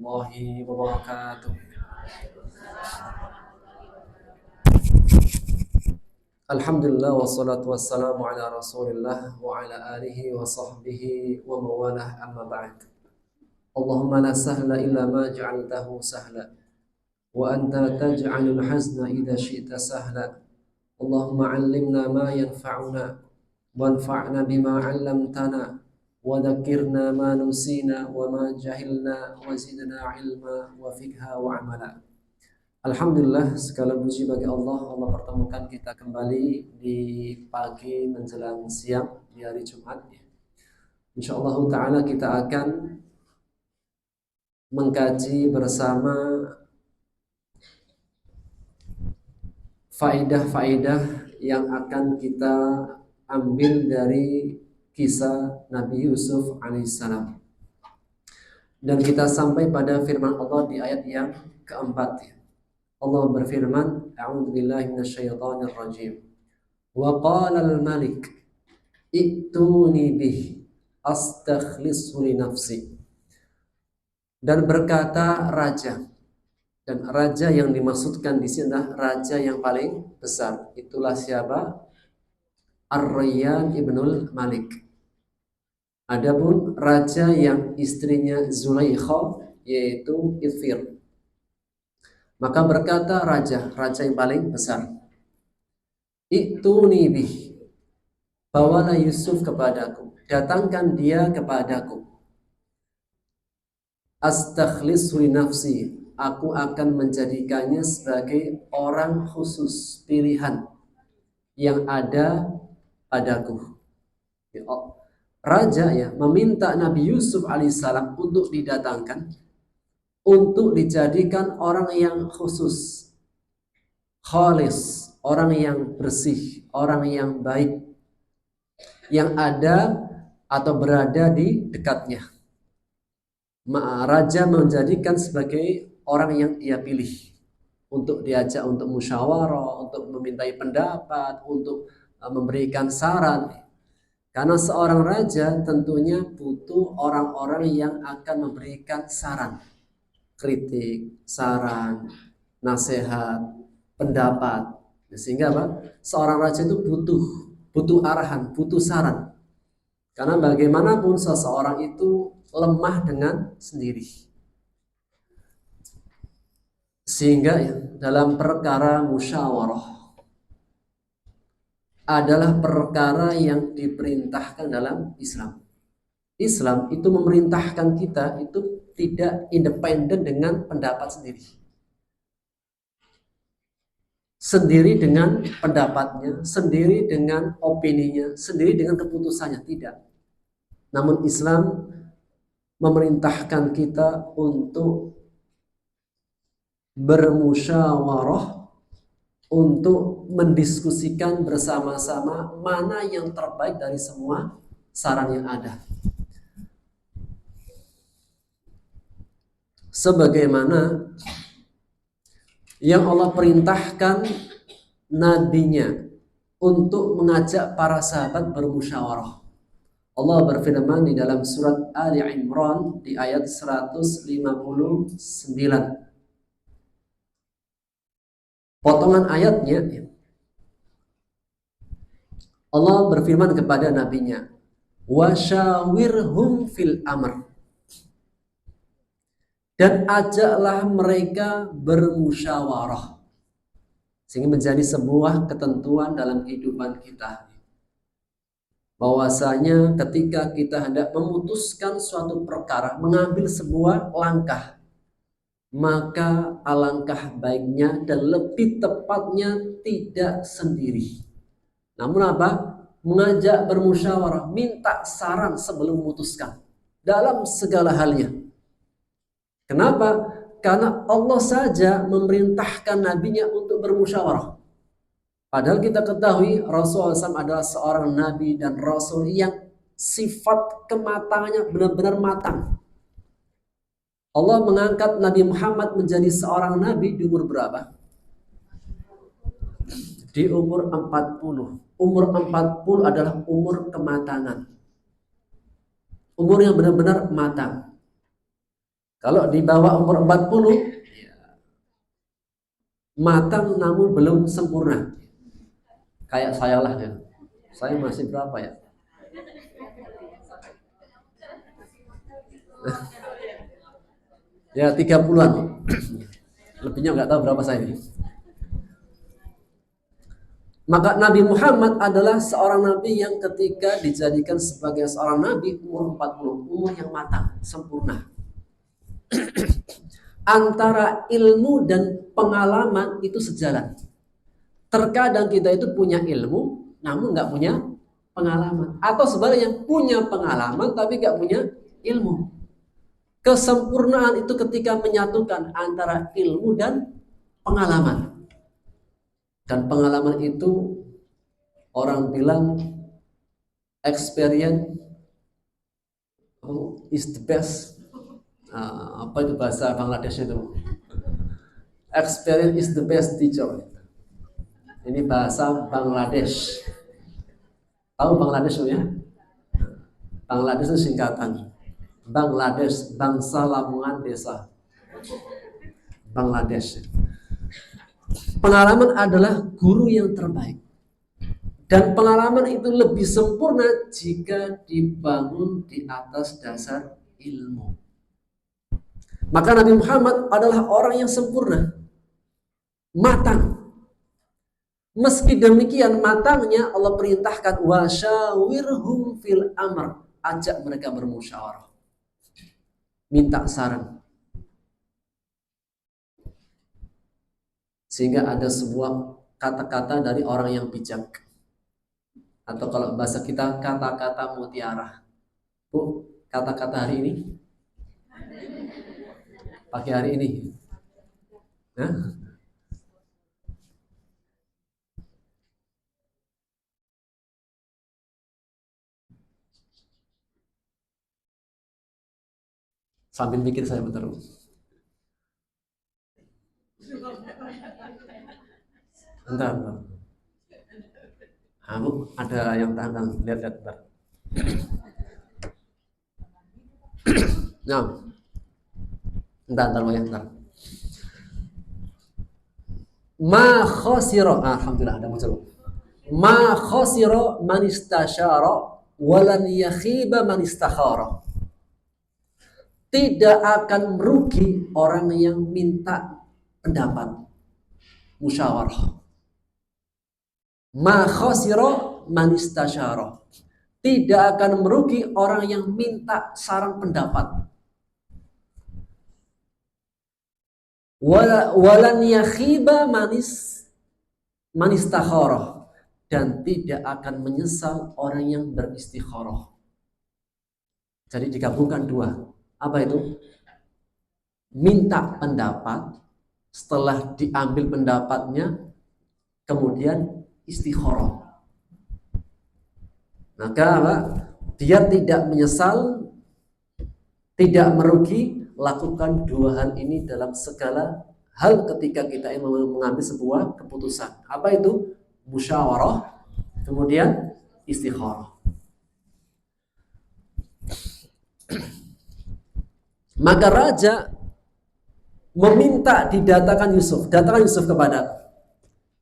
warahmatullahi wabarakatuh. Alhamdulillah wassalatu wassalamu ala Rasulillah wa ala alihi wa sahbihi wa mawalah, amma ba'd. Allahumma la sahla illa ma ja'altahu sahla wa anta taj'alul hazna idza syi'ta sahla. Allahumma 'allimna ma yanfa'una wanfa'na bima 'allamtana wa dhakkirna ma nusina wa ma jahilna wa zidna 'ilma wa fiqha wa 'amala. Alhamdulillah, segala puji bagi Allah. Allah pertemukan kita kembali di pagi menjelang siang di hari Jumat. InsyaAllah ta'ala kita akan mengkaji bersama faedah-faedah yang akan kita ambil dari kisah Nabi Yusuf alaihissalam. Dan kita sampai pada firman Allah di ayat yang keempat. Allah berfirman, A'udzubillahi minasyaitonir rajim. Wa qala al-malik i'tuni bih astakhlisu li nafsi. Dan berkata raja. Dan raja yang dimaksudkan di sini adalah raja yang paling besar. Itulah siapa? Ar-Rayyan ibnul Malik. Adapun raja yang istrinya Zulaikha yaitu Ithfir. Maka berkata raja yang paling besar, I'tuni bih, bawalah Yusuf kepadaku, datangkan dia kepadaku. Astakhlisu li nafsi, aku akan menjadikannya sebagai orang khusus pilihan yang ada padaku. Raja meminta Nabi Yusuf alaihissalam untuk didatangkan, untuk dijadikan orang yang khusus, khalis, orang yang bersih, orang yang baik, yang ada atau berada di dekatnya. Raja menjadikan sebagai orang yang ia pilih untuk diajak untuk musyawarah, untuk memintai pendapat, untuk memberikan saran. Karena seorang raja tentunya butuh orang-orang yang akan memberikan saran, kritik, saran, nasihat, pendapat. Sehingga seorang raja itu butuh arahan, butuh saran. Karena bagaimanapun seseorang itu lemah dengan sendiri. Sehingga dalam perkara musyawarah adalah perkara yang diperintahkan dalam Islam. Islam itu memerintahkan kita itu tidak independen dengan pendapat sendiri. Sendiri dengan pendapatnya, sendiri dengan opininya, sendiri dengan keputusannya, tidak. Namun Islam memerintahkan kita untuk bermusyawarah, untuk mendiskusikan bersama-sama mana yang terbaik dari semua saran yang ada. Sebagaimana yang Allah perintahkan nabinya untuk mengajak para sahabat bermusyawarah. Allah berfirman di dalam surat Ali Imran di ayat 159. Potongan ayatnya, Allah berfirman kepada nabinya, "Wasyawirhum fil amr." Dan ajaklah mereka bermusyawarah. Sehingga menjadi sebuah ketentuan dalam kehidupan kita. Bahwasanya ketika kita hendak memutuskan suatu perkara, mengambil sebuah langkah, maka alangkah baiknya dan lebih tepatnya tidak sendiri. Namun mengajak bermusyawarah, minta saran sebelum memutuskan dalam segala halnya. Kenapa? Karena Allah saja memerintahkan nabinya untuk bermusyawarah. Padahal kita ketahui Rasulullah SAW adalah seorang nabi dan rasul yang sifat kematangannya benar-benar matang. Allah mengangkat Nabi Muhammad menjadi seorang nabi di umur berapa? Di umur 40. Umur 40 adalah umur kematangan. Umur yang benar-benar matang. Kalau di bawah umur 40, ya, matang namun belum sempurna. Kayak saya lah ya. Saya masih berapa ya? Ya 30-an. Lebihnya nggak tahu berapa saya ini. Maka Nabi Muhammad adalah seorang nabi yang ketika dijadikan sebagai seorang nabi umur 40, umur yang matang, sempurna. Antara ilmu dan pengalaman itu sejalan. Terkadang kita itu punya ilmu namun nggak punya pengalaman, atau sebaliknya punya pengalaman tapi nggak punya ilmu. Kesempurnaan itu ketika menyatukan antara ilmu dan pengalaman. Dan pengalaman itu orang bilang experience is the best. Apa itu bahasa Bangladesh itu? Experience is the best teacher. Ini bahasa Bangladesh. Tahu Bangladesh ya? Bangladesh itu singkatan. Bangladesh, bangsa Lamongan desa. Bangladesh. Pengalaman adalah guru yang terbaik. Dan pengalaman itu lebih sempurna jika dibangun di atas dasar ilmu. Maka Nabi Muhammad adalah orang yang sempurna, matang. Meski demikian matangnya Allah perintahkan wasyawirhum fil amr, ajak mereka bermusyawarah, minta saran. Sehingga ada sebuah kata-kata dari orang yang bijak, atau kalau bahasa kita kata-kata mutiara. Bu, kata-kata hari ini, pagi hari ini, nah, sambil mikir saya bentar. Bentar. Bu, ada yang tahan, lihat bentar. Nah, bentar bentar. Ma khosiro, alhamdulillah ada muncul. Ma khosiro man istasyara walan yakhiba man istakhara. Tidak akan merugi orang yang minta pendapat, musyawarah. Ma khosiro man istasyara. Tidak akan merugi orang yang minta saran pendapat. Walan yakhiba man istakhara, dan tidak akan menyesal orang yang beristikharah. Jadi digabungkan dua. Apa itu? Minta pendapat, setelah diambil pendapatnya, kemudian istikharah. Maka apa? Dia tidak menyesal, tidak merugi. Lakukan dua hal ini dalam segala hal ketika kita mengambil sebuah keputusan. Apa itu? Musyawarah, kemudian istikharah. Maka raja meminta datangkan Yusuf kepada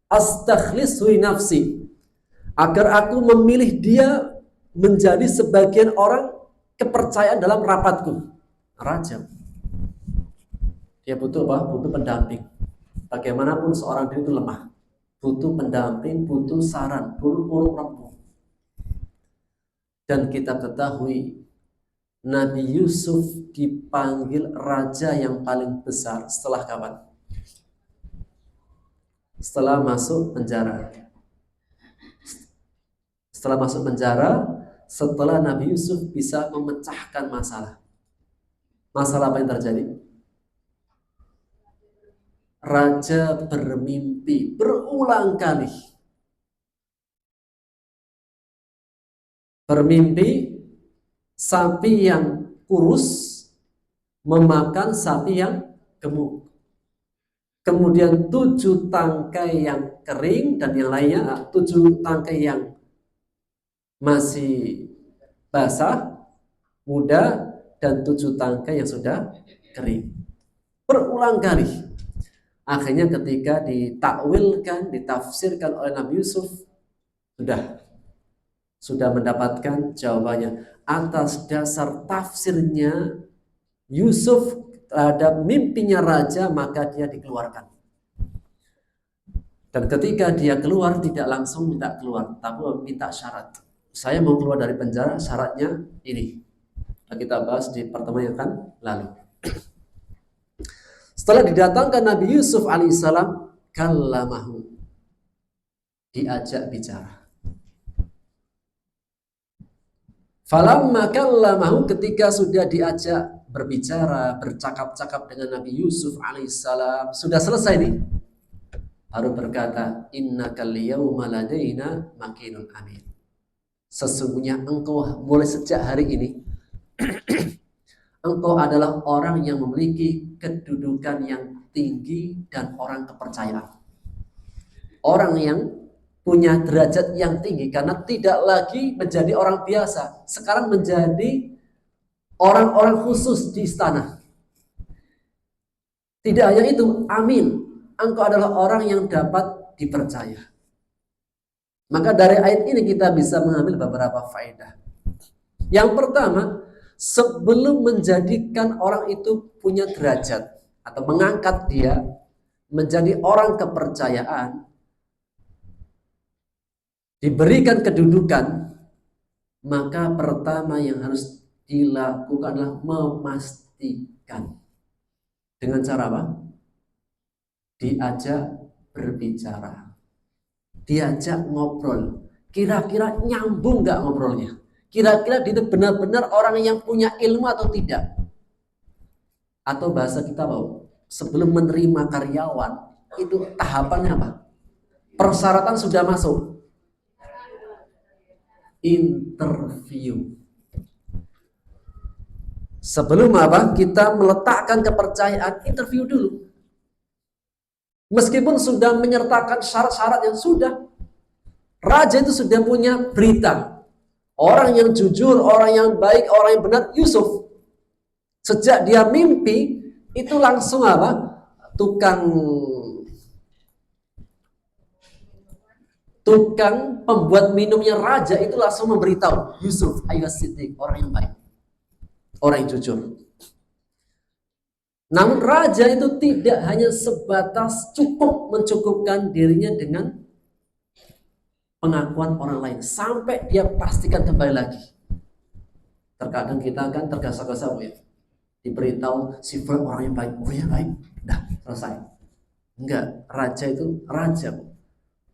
astakhlisu nafsi, agar aku memilih dia menjadi sebagian orang kepercayaan dalam rapatku. Raja, dia butuh apa? Butuh pendamping. Bagaimanapun seorang diri itu lemah, butuh pendamping, butuh saran, butuh urut rempung. Dan kita ketahui Nabi Yusuf dipanggil raja yang paling besar setelah kapan? Setelah masuk penjara. Setelah masuk penjara, setelah Nabi Yusuf bisa memecahkan masalah. Masalah apa yang terjadi? Raja bermimpi berulang kali. Bermimpi sapi yang kurus memakan sapi yang gemuk. Kemudian 7 tangkai yang kering dan yang lainnya 7 tangkai yang masih basah, muda, dan 7 tangkai yang sudah kering. Berulang kali. Akhirnya ketika ditakwilkan, ditafsirkan oleh Nabi Yusuf, sudah mendapatkan jawabannya. Atas dasar tafsirnya Yusuf terhadap mimpinya raja, maka dia dikeluarkan. Dan ketika dia keluar, tidak langsung minta keluar, tapi minta syarat. Saya mau keluar dari penjara, syaratnya ini. Kita bahas di pertemuan yang akan lalu. Setelah didatangkan Nabi Yusuf alaihissalam, kallamahu, diajak bicara. Falamma kallamahu, ketika sudah diajak berbicara, bercakap-cakap dengan Nabi Yusuf alaihissalam, sudah selesai nih, baru berkata, innakal yawma ladaina makinun amin. Sesungguhnya engkau mulai sejak hari ini engkau adalah orang yang memiliki kedudukan yang tinggi dan orang kepercayaan. Orang yang punya derajat yang tinggi karena tidak lagi menjadi orang biasa, sekarang menjadi orang-orang khusus di istana. Tidak hanya itu, amin, engkau adalah orang yang dapat dipercaya. Maka dari ayat ini kita bisa mengambil beberapa faedah. Yang pertama, sebelum menjadikan orang itu punya derajat atau mengangkat dia menjadi orang kepercayaan, diberikan kedudukan, maka pertama yang harus dilakukan adalah memastikan. Dengan cara apa? Diajak berbicara, diajak ngobrol. Kira-kira nyambung nggak ngobrolnya? Kira-kira dia benar-benar orang yang punya ilmu atau tidak? Atau bahasa kita sebelum menerima karyawan, itu tahapannya apa? Persyaratan sudah masuk. Interview. Sebelum apa? Kita meletakkan kepercayaan, interview dulu. Meskipun sudah menyertakan syarat-syarat yang sudah, raja itu sudah punya berita. Orang yang jujur, orang yang baik, orang yang benar, Yusuf. Sejak dia mimpi, itu langsung apa? Tukang pembuat minumnya raja itu langsung memberitahu Yusuf, ayo Siddiq, orang yang baik, orang yang jujur. Namun raja itu tidak hanya sebatas cukup mencukupkan dirinya dengan pengakuan orang lain, sampai dia pastikan kembali lagi. Terkadang kita kan tergesa-gesa ya, diberitahu sifat orang yang baik, oh ya baik, udah selesai. Enggak, raja itu raja.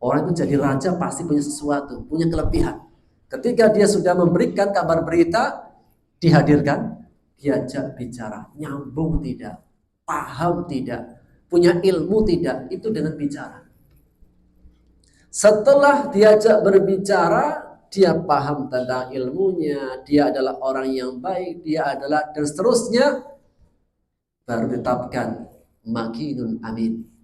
Orang itu jadi raja pasti punya sesuatu, punya kelebihan. Ketika dia sudah memberikan kabar berita, dihadirkan, diajak bicara, nyambung tidak, paham tidak, punya ilmu tidak, itu dengan bicara. Setelah diajak berbicara, dia paham tentang ilmunya, dia adalah orang yang baik, dia adalah, dan seterusnya, baru ditetapkan makinun amin.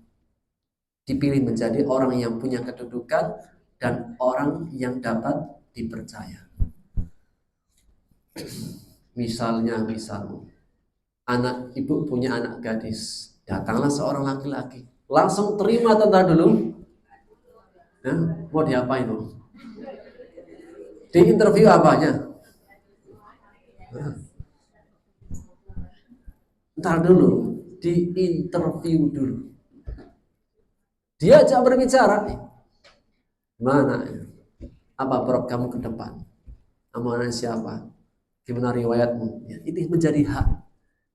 Dipilih menjadi orang yang punya kedudukan dan orang yang dapat dipercaya. Misalnya, anak ibu punya anak gadis, datanglah seorang laki-laki, langsung terima tanda dulu. Ya, mau diapain dulu? Di interview apanya? Ntar dulu, di interview dulu. Dia ajak berbicara. Mana? Apa program kamu ke depan? Amanah siapa? Gimana riwayatmu? Ya, itu menjadi hak.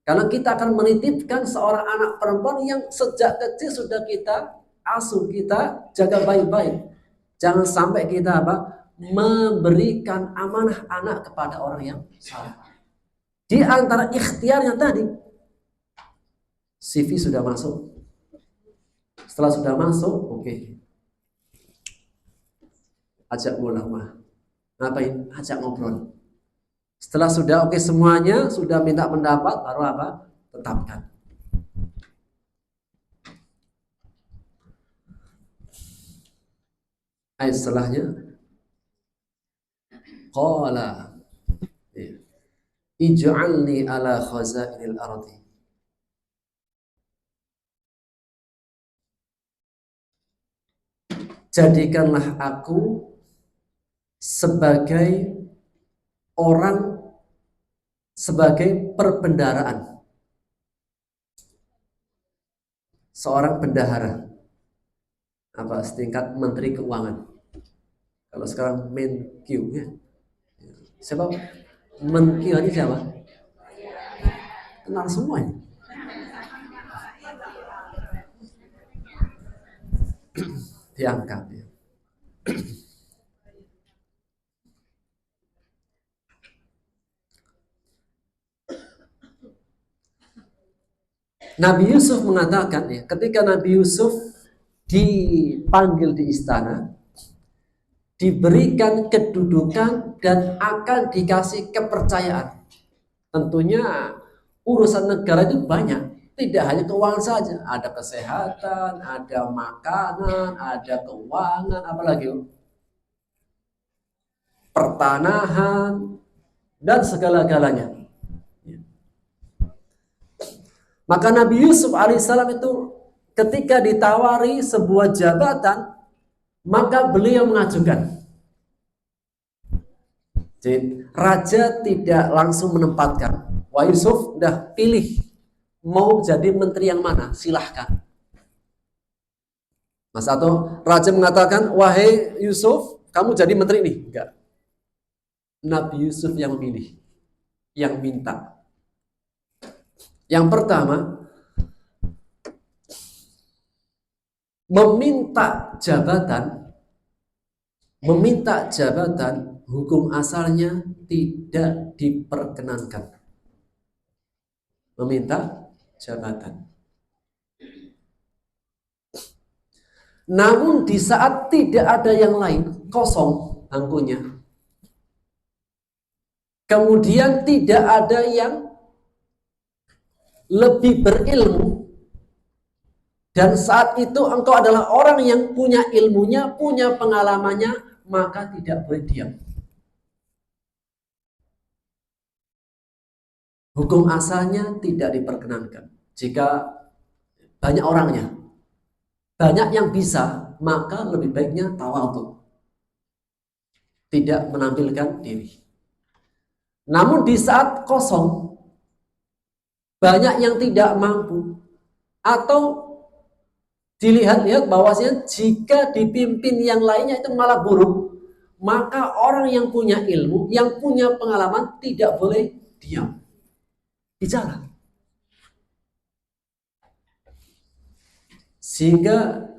Karena kita akan menitipkan seorang anak perempuan yang sejak kecil sudah kita asuh, kita jaga baik-baik. Jangan sampai kita memberikan amanah anak kepada orang yang salah. Di antara ikhtiarnya tadi, CV sudah masuk. Setelah sudah masuk, oke. Ajak ulama. Ngapain? Ajak ngobrol. Setelah sudah oke semuanya, sudah minta pendapat, baru apa? Tetapkan. Ayat setelahnya, qala ij'alni ala khazainil ardi jadikanlah aku sebagai orang, sebagai perbendaharaan, seorang bendahara, apa setingkat menteri keuangan. Kalau sekarang Menkyu ya. Siapa? Menkyu ini siapa? Kenal semuanya. Diangkat ya. Nabi Yusuf mengatakan ya, ketika Nabi Yusuf dipanggil di istana, diberikan kedudukan dan akan dikasih kepercayaan. Tentunya urusan negara itu banyak, tidak hanya keuangan saja, ada kesehatan, ada makanan, ada keuangan, apalagi pertanahan dan segala-galanya. Maka Nabi Yusuf alaihissalam itu ketika ditawari sebuah jabatan, maka beliau mengajukan. Jadi, raja tidak langsung menempatkan. Wah Yusuf, udah pilih mau jadi menteri yang mana, silahkan. Mas atau raja mengatakan, wahai Yusuf, kamu jadi menteri ini. Enggak. Nabi Yusuf yang memilih, yang minta. Yang pertama, meminta jabatan hukum asalnya tidak diperkenankan. Meminta jabatan. Namun di saat tidak ada yang lain, kosong bangkunya, kemudian tidak ada yang lebih berilmu, dan saat itu engkau adalah orang yang punya ilmunya, punya pengalamannya, maka tidak boleh diam. Hukum asalnya tidak diperkenankan. Jika banyak orangnya, banyak yang bisa, maka lebih baiknya tawadhu, tidak menampilkan diri. Namun di saat kosong, banyak yang tidak mampu, atau dilihat-lihat bahwasanya jika dipimpin yang lainnya itu malah buruk, maka orang yang punya ilmu, yang punya pengalaman tidak boleh diam, bicara. Sehingga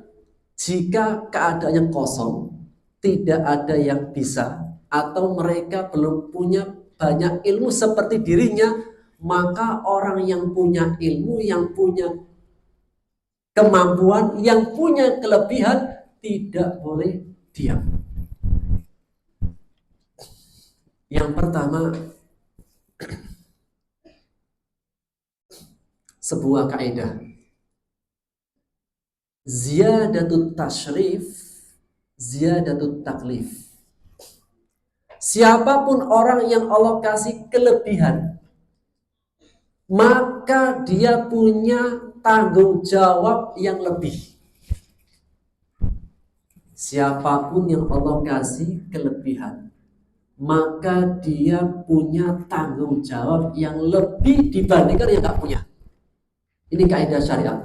jika keadaannya kosong, tidak ada yang bisa, atau mereka belum punya banyak ilmu seperti dirinya, maka orang yang punya ilmu, yang punya kemampuan, yang punya kelebihan tidak boleh diam. Yang pertama, sebuah kaidah, ziyadatut tashrif, ziyadatut taklif. Siapapun orang yang Allah kasih kelebihan, maka dia punya tanggung jawab yang lebih. Siapapun yang Allah kasih kelebihan, maka dia punya tanggung jawab yang lebih dibandingkan yang gak punya. Ini kaidah syariat.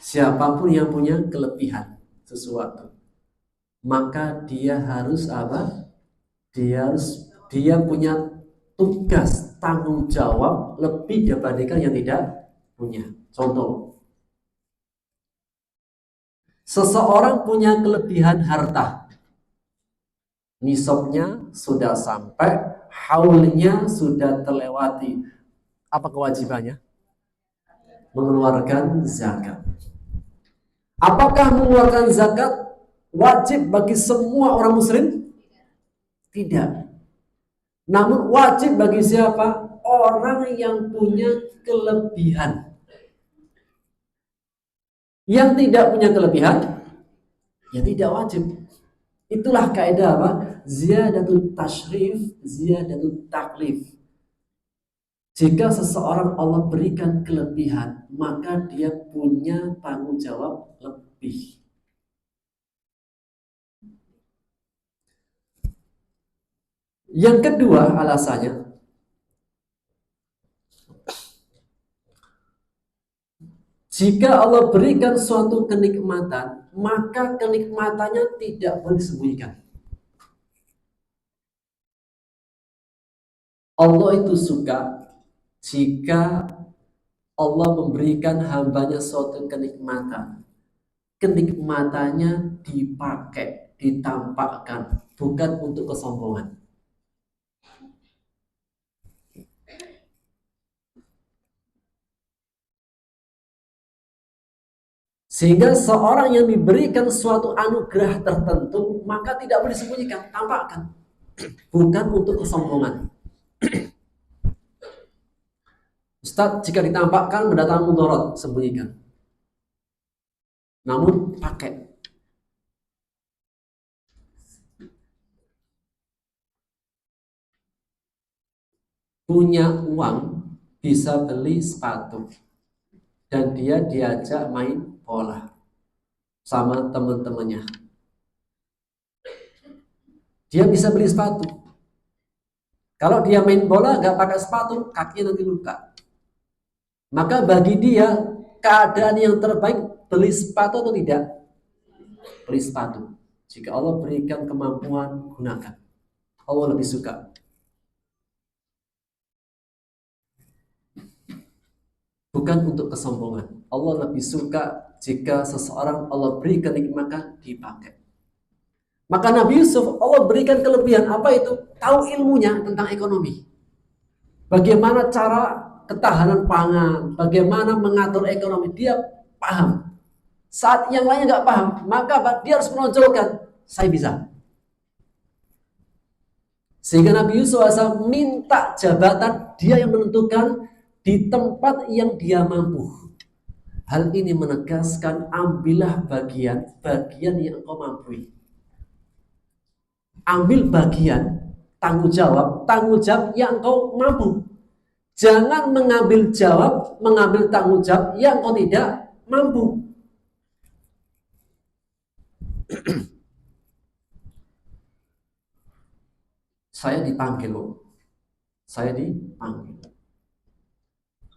Siapapun yang punya kelebihan sesuatu, maka dia harus apa? Dia punya tugas, tanggung jawab lebih dibandingkan yang tidak punya. Contoh, seseorang punya kelebihan harta, nisabnya sudah sampai, haulnya sudah terlewati. Apa kewajibannya? Mengeluarkan zakat. Apakah mengeluarkan zakat wajib bagi semua orang muslim? Tidak. Namun wajib bagi siapa? Orang yang punya kelebihan. Yang tidak punya kelebihan, ya tidak wajib. Itulah kaidah apa? Ziyadatut tashrif, ziyadatut taklif. Jika seseorang Allah berikan kelebihan, maka dia punya tanggung jawab lebih. Yang kedua alasannya, jika Allah berikan suatu kenikmatan, maka kenikmatannya tidak boleh disembunyikan. Allah itu suka jika Allah memberikan hambanya suatu kenikmatan. Kenikmatannya dipakai, ditampakkan, bukan untuk kesombongan. Sehingga seorang yang diberikan suatu anugerah tertentu, maka tidak boleh disembunyikan, tampakkan. Bukan untuk kesombongan. Ustadz, jika ditampakkan mendatangkan mudarat, sembunyikan. Namun pakai. Punya uang bisa beli sepatu dan dia diajak main bola sama teman-temannya. Dia bisa beli sepatu. Kalau dia main bola nggak pakai sepatu, kakinya nanti luka. Maka bagi dia keadaan yang terbaik beli sepatu atau tidak? Beli sepatu. Jika Allah berikan kemampuan, gunakan. Allah lebih suka. Bukan untuk kesombongan. Allah lebih suka jika seseorang Allah beri kenikmatan dipakai. Maka Nabi Yusuf Allah berikan kelebihan. Apa itu? Tahu ilmunya tentang ekonomi. Bagaimana cara ketahanan pangan, bagaimana mengatur ekonomi, dia paham. Saat yang lainnya nggak paham, maka dia harus menonjolkan, saya bisa. Sehingga Nabi Yusuf asal minta jabatan, dia yang menentukan di tempat yang dia mampu. Hal ini menegaskan ambillah bagian yang engkau mampu. Ambil bagian tanggung jawab yang engkau mampu. Jangan mengambil tanggung jawab yang engkau tidak mampu. Saya dipanggil,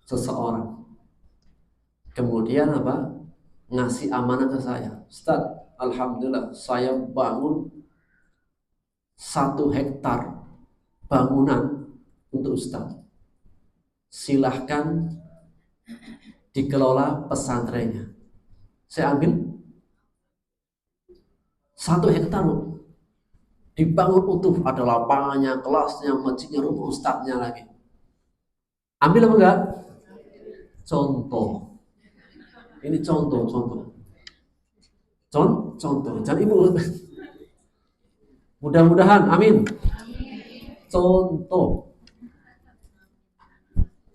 seseorang. Kemudian apa? Ngasih amanah ke saya. Ustaz, alhamdulillah saya bangun 1 hektar bangunan untuk Ustaz. Silahkan dikelola pesantrennya. Saya ambil 1 hektar dibangun utuh, ada lapangannya, kelasnya, masjidnya, rumah ustadznya lagi. Ambil apa enggak? Contoh. Ini contoh. Jangan ibu. Mudah-mudahan, amin. Contoh.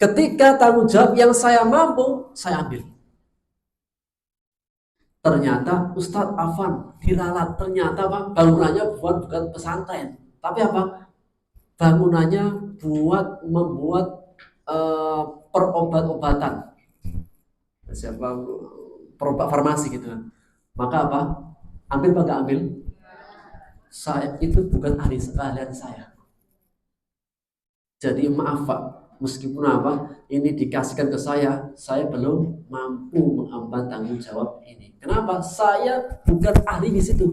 Ketika tanggung jawab yang saya mampu, saya ambil. Ternyata Ustadz Afan diralat, ternyata Pak, bangunannya bukan pesantren, tapi apa? Bangunannya buat membuat perobat-obatan, perobat farmasi gitu kan. Maka apa? Ambil apa nggak ambil? Saya itu bukan ahli sekalian saya. Jadi maaf Pak, meskipun apa ini dikasihkan ke saya belum mampu mengemban tanggung jawab ini. Kenapa? Saya bukan ahli di situ.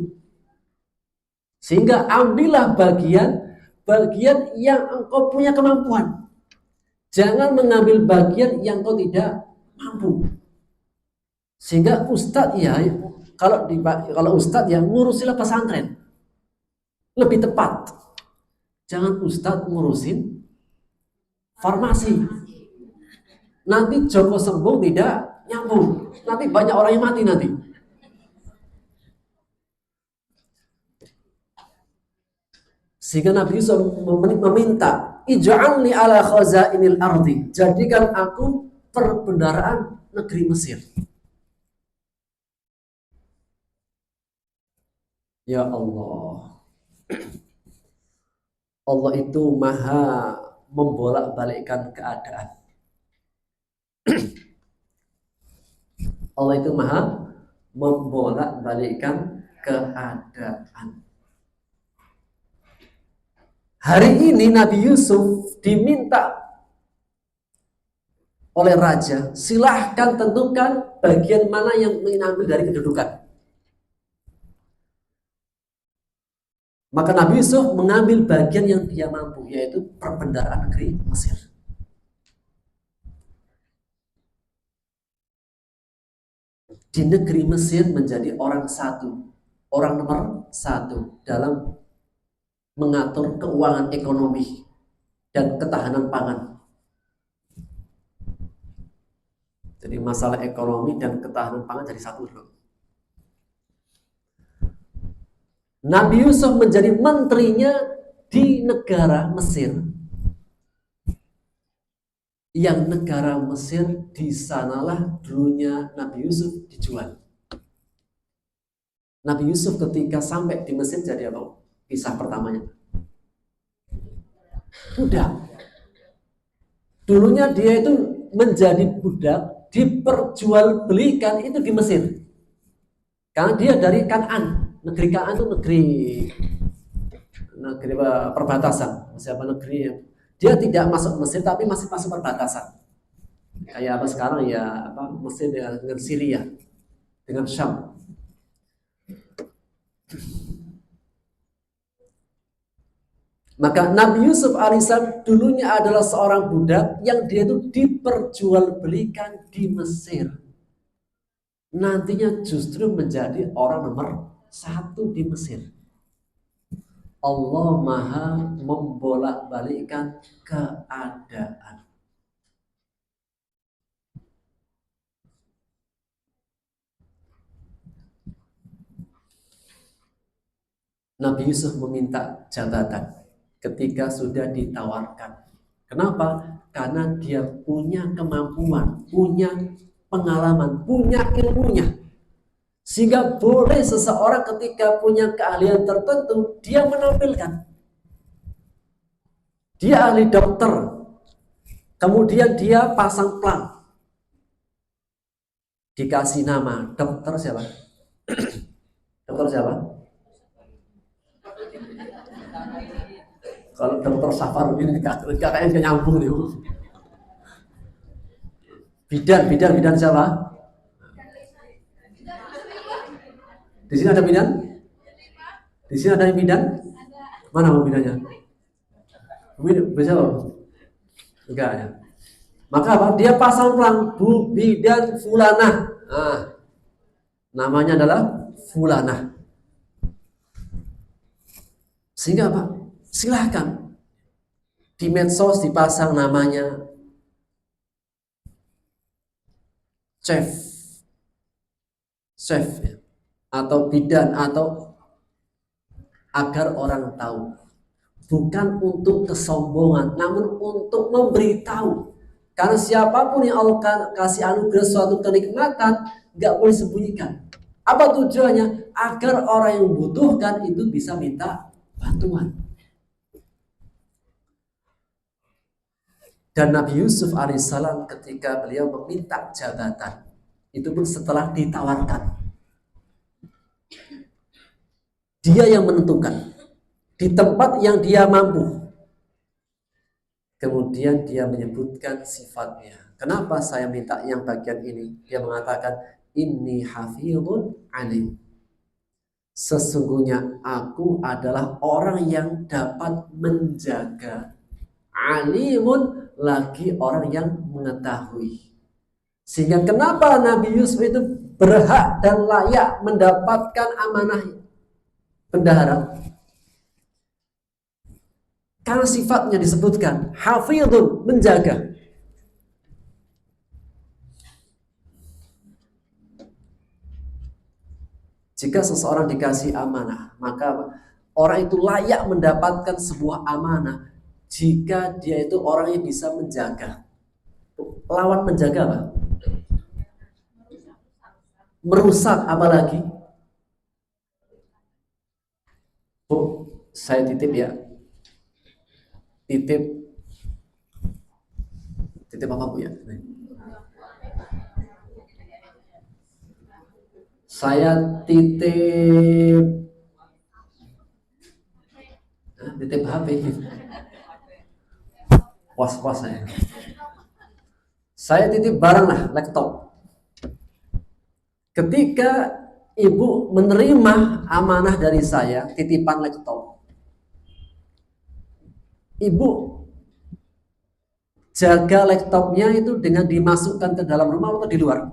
Sehingga ambillah bagian yang engkau punya kemampuan. Jangan mengambil bagian yang engkau tidak mampu. Sehingga ustadz ya, kalau ustadz ya ngurusilah pesantren. Lebih tepat. Jangan ustadz ngurusin farmasi. Nanti Joko Sembung tidak nyambung. Nanti banyak orang yang mati nanti. Sehingga Nabi Yusuf meminta, ij'alni ala khazainil ardi. Jadikan aku perbendaharaan negeri Mesir. Ya Allah. Allah itu maha membolak-balikkan keadaan. Allah itu maha membolak-balikkan keadaan. Hari ini Nabi Yusuf diminta oleh raja, silahkan tentukan bagian mana yang ingin ambil dari kedudukan. Maka Nabi Yusuf mengambil bagian yang dia mampu, yaitu perbendaharaan negeri Mesir. Di negeri Mesir menjadi orang nomor satu dalam mengatur keuangan ekonomi dan ketahanan pangan. Jadi masalah ekonomi dan ketahanan pangan jadi satu dulu. Nabi Yusuf menjadi menterinya di negara Mesir. Yang negara Mesir di sanalah dulunya Nabi Yusuf dijual. Nabi Yusuf ketika sampai di Mesir jadi apa? Kisah pertamanya. Budak. Dulunya dia itu menjadi budak, diperjualbelikan itu di Mesir. Karena dia dari Kan'an. Negeri Kan'an itu negeri perbatasan. Siapa negeri? Dia tidak masuk Mesir tapi masih masuk perbatasan. Kayak apa sekarang ya, Mesir dengan Syria, dengan Syam. Maka Nabi Yusuf alaihissalam dulunya adalah seorang budak yang dia itu diperjualbelikan di Mesir. Nantinya justru menjadi orang nomor satu di Mesir. Allah maha membolak-balikkan keadaan. Nabi Yusuf meminta jabatan ketika sudah ditawarkan. Kenapa? Karena dia punya kemampuan, punya pengalaman, punya ilmunya. Sehingga boleh seseorang ketika punya keahlian tertentu, dia menampilkan. Dia ahli dokter, kemudian dia pasang plang. Dikasih nama, dokter siapa? Dokter siapa? Kalau dokter Safar ini kayaknya nyambung nih. Bidan siapa? Di sini ada bidan? Di sini ada bidan? Mana bidannya? Bisa apa? Enggak ya. Maka apa? Dia pasang plang Bu Bidan Fulanah. Nah, namanya adalah Fulanah. Sehingga apa? Silahkan di medsos dipasang namanya chef ya. Atau bidan, atau agar orang tahu, bukan untuk kesombongan, namun untuk memberitahu. Karena siapapun yang Allah kasih anugerah suatu kenikmatan, nggak boleh sembunyikan. Apa tujuannya? Agar orang yang membutuhkan itu bisa minta bantuan. Dan Nabi Yusuf alaihissalam ketika beliau meminta jabatan, itu pun setelah ditawarkan. Dia yang menentukan di tempat yang dia mampu. Kemudian dia menyebutkan sifatnya. Kenapa saya minta yang bagian ini? Dia mengatakan, inni hafidhun alim. Sesungguhnya aku adalah orang yang dapat menjaga. Alimun, lagi orang yang mengetahui. Sehingga kenapa Nabi Yusuf itu berhak dan layak mendapatkan amanah bendahara? Karena sifatnya disebutkan hafidhun, menjaga. Jika seseorang dikasih amanah, maka orang itu layak mendapatkan sebuah amanah jika dia itu orang yang bisa menjaga. Lawan menjaga apa? Merusak apalagi? Bu, saya titip ya. Titip Titip apa Bu ya? Saya titip HP. Was-was saya. Saya titip barang lah, laptop. Ketika ibu menerima amanah dari saya, titipan laptop, ibu jaga laptopnya itu dengan dimasukkan ke dalam rumah atau di luar?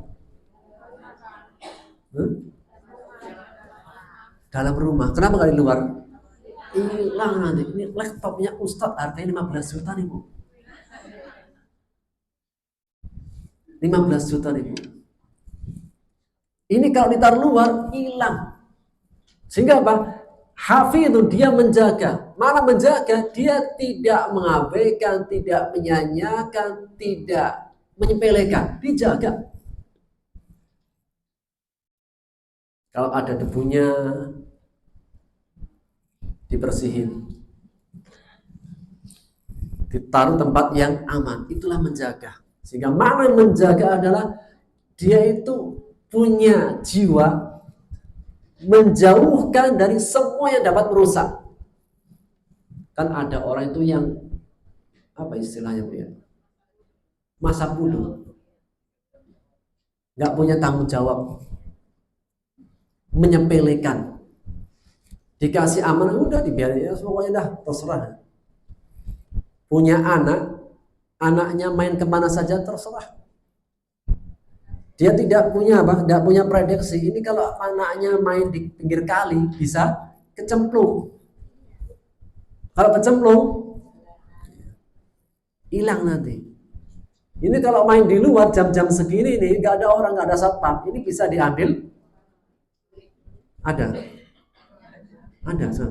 Dalam rumah. Kenapa nggak di luar? Hilang nanti. Ini laptopnya Ustadz harganya 15 juta nih Bu. 15 juta nih Bu. Ini kalau ditaruh luar hilang. Sehingga apa? Hafidh itu dia menjaga. Mana menjaga? Dia tidak mengabaikan, tidak menyanyiakan, tidak menyepelekan. Dijaga. Kalau ada debunya, dibersihin, ditaruh tempat yang aman. Itulah menjaga. Sehingga mana menjaga adalah dia itu punya jiwa menjauhkan dari semua yang dapat merusak. Kan ada orang itu yang apa istilahnya Bu ya? Masa bodoh, nggak punya tanggung jawab, menyepelekan. Dikasih amanah udah dibiarin ya, semuanya dah terserah. Punya anak, anaknya main kemana saja terserah. Dia tidak punya apa? Tidak punya prediksi. Ini kalau anaknya main di pinggir kali bisa kecemplung. Kalau kecemplung hilang nanti. Ini kalau main di luar jam-jam segini nih, nggak ada orang, nggak ada satpam, ini bisa diambil. Ada. So.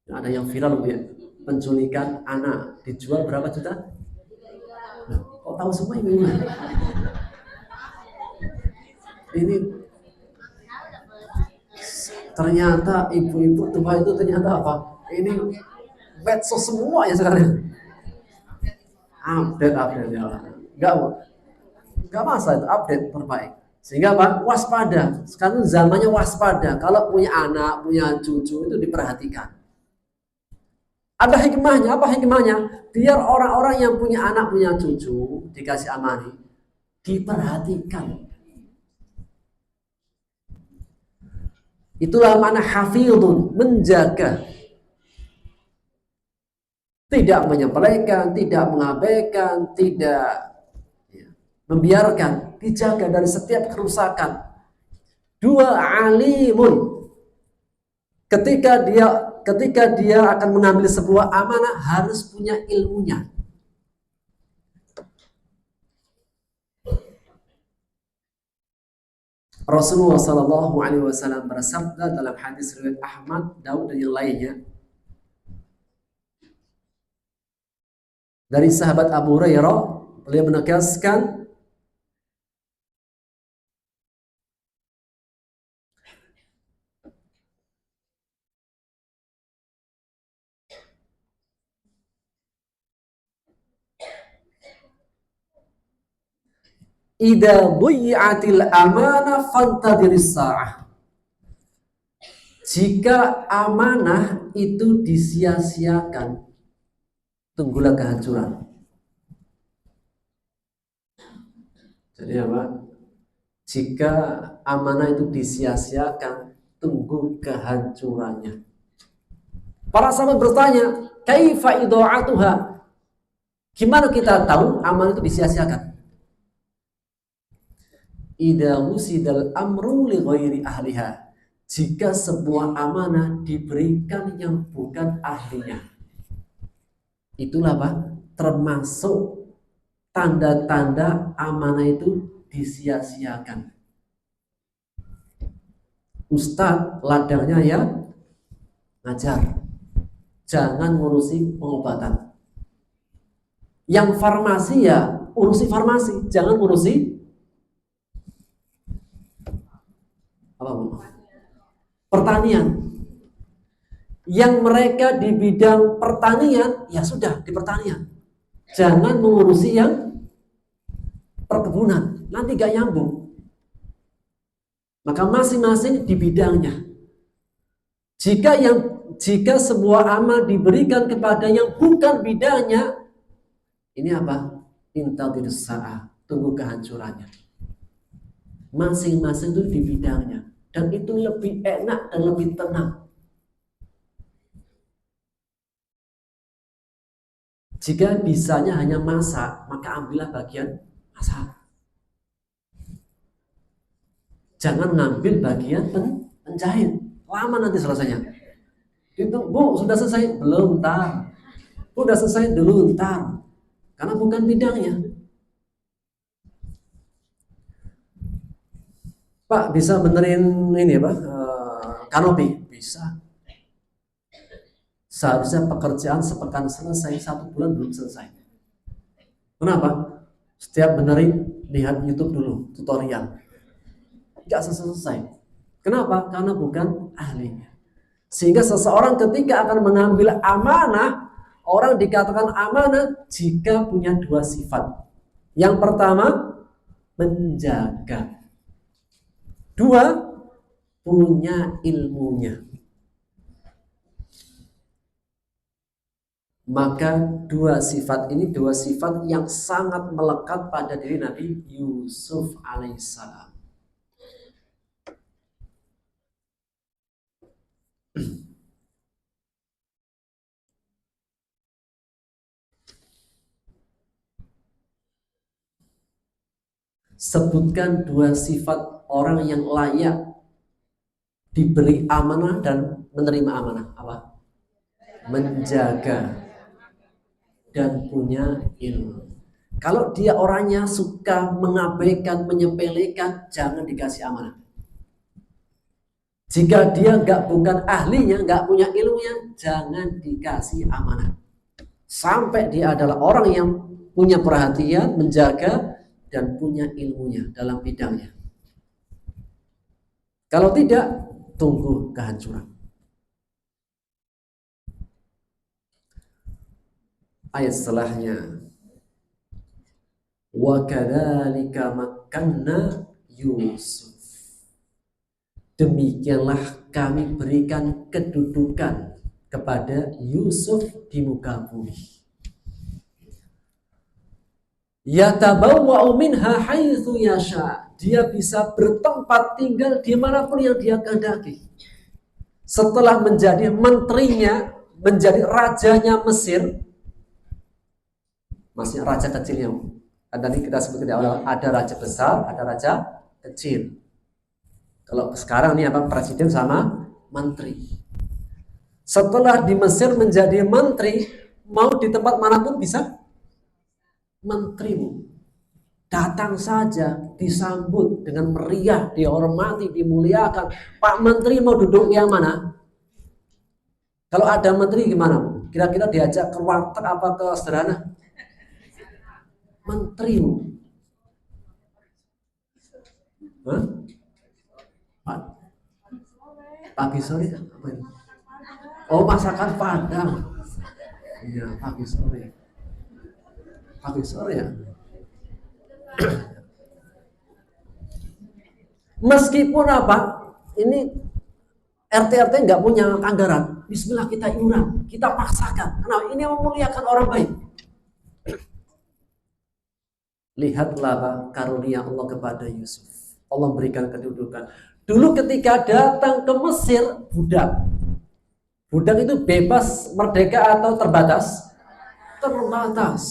Ada yang viral Bu ya, penculikan anak dijual berapa juta? Nah, kok tahu semua ini? Ini ternyata ibu-ibu tua itu ternyata apa? Ini medsos semua ya sekarang. Update ya. Enggak masalah itu, update terbaik. Sehingga apa? Waspada. Sekarang zamannya waspada. Kalau punya anak, punya cucu itu diperhatikan. Ada hikmahnya. Apa hikmahnya? Biar orang-orang yang punya anak, punya cucu dikasih amani, diperhatikan. Itulah makna hafidhun, menjaga. Tidak menyepelekan, tidak mengabaikan, tidak membiarkan, dijaga dari setiap kerusakan. Dua, alimun. Ketika dia akan mengambil sebuah amanah harus punya ilmunya. Rasulullah Shallallahu Alaihi Wasallam bersabda dalam hadis riwayat Ahmad, Daud dan yang lainnya dari sahabat Abu Hurairah, beliau menegaskan, idza dhuyi'atil amanah fantadhiris sa'ah. Jika amanah itu disia-siakan, tunggulah kehancuran. Jadi apa? Jika amanah itu disia-siakan, tunggu kehancurannya. Para sahabat bertanya, kaifa idha'atuha? Gimana kita tahu amanah itu disia-siakan? Idza wusidal amru li ghairi ahliha. Jika sebuah amanah diberikan yang bukan ahlinya. Itulah Pak, termasuk tanda-tanda amanah itu disia-siakan. Ustadz ladangnya ya ngajar, jangan ngurusi pengobatan. Yang farmasi ya urusi farmasi, jangan urusi apa Bu? Pertanian. Yang mereka di bidang pertanian, ya sudah di pertanian. Jangan mengurusi yang perkebunan, nanti gak nyambung. Maka masing-masing di bidangnya. Jika sebuah amal diberikan kepada yang bukan bidangnya, ini apa? Intadhir sa'ah, tunggu kehancurannya. Masing-masing itu di bidangnya, dan itu lebih enak dan lebih tenang. Jika bisanya hanya masak, maka ambillah bagian masak. Jangan ngambil bagian penjahit. Lama nanti selesainya. Itu, Bu, sudah selesai? Belum, ntar. Bu, udah selesai? Dulu, ntar. Karena bukan bidangnya. Pak, bisa benerin ini Pak, kanopi? Bisa. Seharusnya pekerjaan sepekan selesai, 1 bulan belum selesai. Kenapa? Setiap benerin, lihat YouTube dulu, tutorial. Nggak selesai. Kenapa? Karena bukan ahlinya. Sehingga seseorang ketika akan mengambil amanah, orang dikatakan amanah jika punya 2 sifat. Yang pertama, menjaga. 2, punya ilmunya. Maka 2 sifat ini 2 sifat yang sangat melekat pada diri Nabi Yusuf alaihissalam. Sebutkan 2 sifat orang yang layak diberi amanah dan menerima amanah. Apa? Menjaga dan punya ilmu. Kalau dia orangnya suka mengabaikan, menyepelekan, jangan dikasih amanah. Jika dia bukan ahlinya, nggak punya ilmunya, jangan dikasih amanah. Sampai dia adalah orang yang punya perhatian, menjaga, dan punya ilmunya dalam bidangnya. Kalau tidak, tunggu kehancuran. Ayat setelahnya, wa kadzalika makkanna Yusuf. Demikianlah kami berikan kedudukan kepada Yusuf di muka bumi. Yatabawwa'u minha haitsu yasha. Dia bisa bertempat tinggal dimanapun yang dia kehendaki. Setelah menjadi menterinya, menjadi rajanya Mesir, masih raja kecilnya. Tadi kita sebut di awal, ada raja besar, ada raja kecil. Kalau sekarang ini apa? Presiden sama menteri. Setelah di Mesir menjadi menteri, mau di tempat manapun bisa menterimu. Datang saja, disambut dengan meriah, dihormati, dimuliakan. Pak Menteri mau duduk yang mana? Kalau ada menteri gimana? Kira-kira diajak ke warteg apa ke sederhana? Menterimu. Hah? Pagi sore apa ini? Oh, masakan Padang. Iya, pagi sore. Pagi sore ya. Meskipun apa? Ini RT nggak punya anggaran. Bismillah kita iuran, kita paksakan. Karena ini memuliakan orang baik. Lihatlah Pak, karunia Allah kepada Yusuf. Allah berikan kedudukan. Dulu ketika datang ke Mesir, budak itu bebas, merdeka atau terbatas? Terbatas.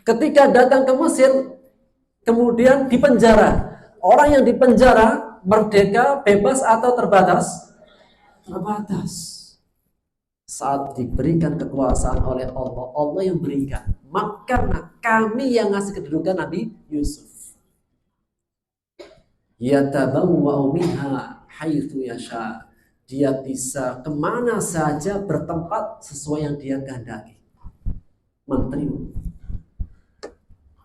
Ketika datang ke Mesir, kemudian dipenjara. Orang yang dipenjara, merdeka, bebas atau terbatas? Terbatas. Saat diberikan kekuasaan oleh Allah, Allah yang berikan. Maka kami yang ngasih kedudukan Nabi Yusuf. Yatabawwa'u minha haitsu yasha. Dia bisa kemana saja bertempat sesuai yang dia kehendaki. Menteri.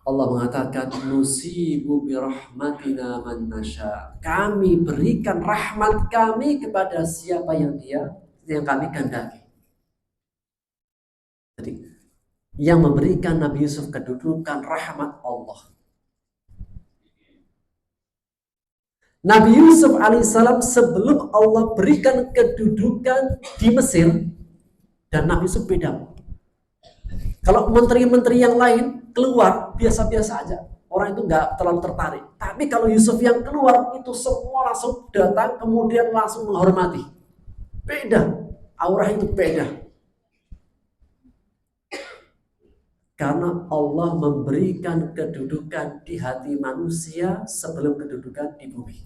Allah mengatakan nusibu birahmatina man nasya. Kami berikan rahmat kami kepada siapa yang dia yang kami kehendaki. Jadi yang memberikan Nabi Yusuf kedudukan rahmat Allah. Nabi Yusuf alaihissalam sebelum Allah berikan kedudukan di Mesir, dan Nabi Yusuf beda. Kalau menteri-menteri yang lain keluar biasa-biasa aja, orang itu nggak terlalu tertarik. Tapi kalau Yusuf yang keluar itu semua langsung datang, kemudian langsung menghormati. Beda, aura itu beda. Karena Allah memberikan kedudukan di hati manusia sebelum kedudukan di bumi.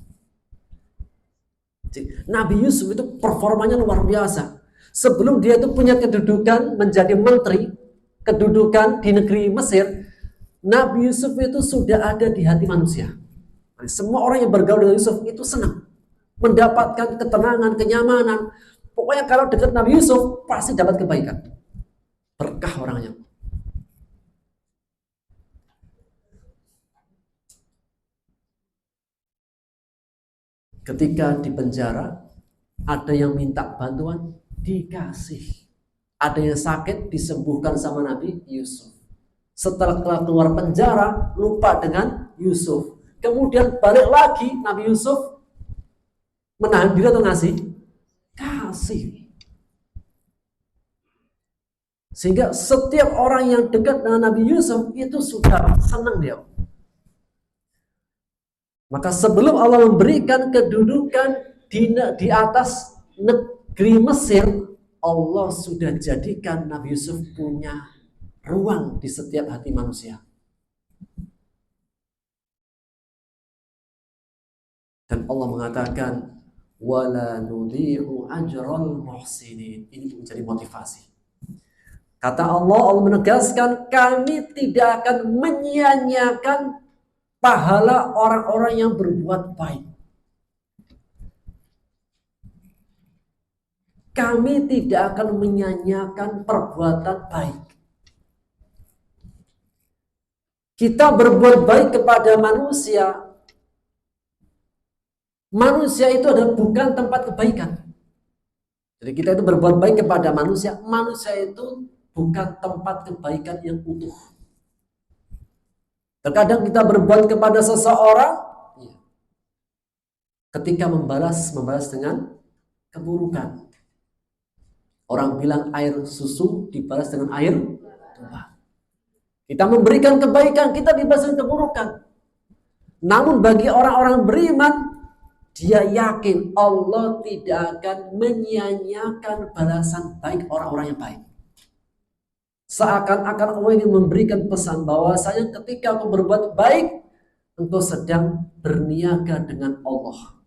Nabi Yusuf itu performanya luar biasa. Sebelum dia itu punya kedudukan menjadi menteri, kedudukan di negeri Mesir, Nabi Yusuf itu sudah ada di hati manusia. Semua orang yang bergaul dengan Yusuf itu senang, mendapatkan ketenangan, kenyamanan. Pokoknya kalau dekat Nabi Yusuf pasti dapat kebaikan, berkah orangnya. Ketika di penjara, ada yang minta bantuan, dikasih. Ada yang sakit, disembuhkan sama Nabi Yusuf. Setelah keluar penjara, lupa dengan Yusuf. Kemudian balik lagi, Nabi Yusuf menahan diri atau ngasih? Kasih. Sehingga setiap orang yang dekat dengan Nabi Yusuf itu sudah senang dia. Maka sebelum Allah memberikan kedudukan di atas negeri Mesir, Allah sudah jadikan Nabi Yusuf punya ruang di setiap hati manusia. Dan Allah mengatakan, wala nudhi'u ajral muhsinin. Ini menjadi motivasi. Kata Allah menegaskan, kami tidak akan menyia-nyiakan pahala orang-orang yang berbuat baik. Kami tidak akan menyia-nyiakan perbuatan baik. Kita berbuat baik kepada manusia. Manusia itu adalah bukan tempat kebaikan. Jadi kita itu berbuat baik kepada manusia. Manusia itu bukan tempat kebaikan yang utuh. Terkadang kita berbuat kepada seseorang, ketika membalas dengan keburukan. Orang bilang air susu dibalas dengan air tumpah. Kita memberikan kebaikan, kita dibalas dengan keburukan. Namun bagi orang-orang beriman, dia yakin Allah tidak akan menyia-nyiakan balasan baik orang-orang yang baik. Seakan-akan Allah ingin memberikan pesan bahwasanya ketika aku berbuat baik, engkau sedang berniaga dengan Allah.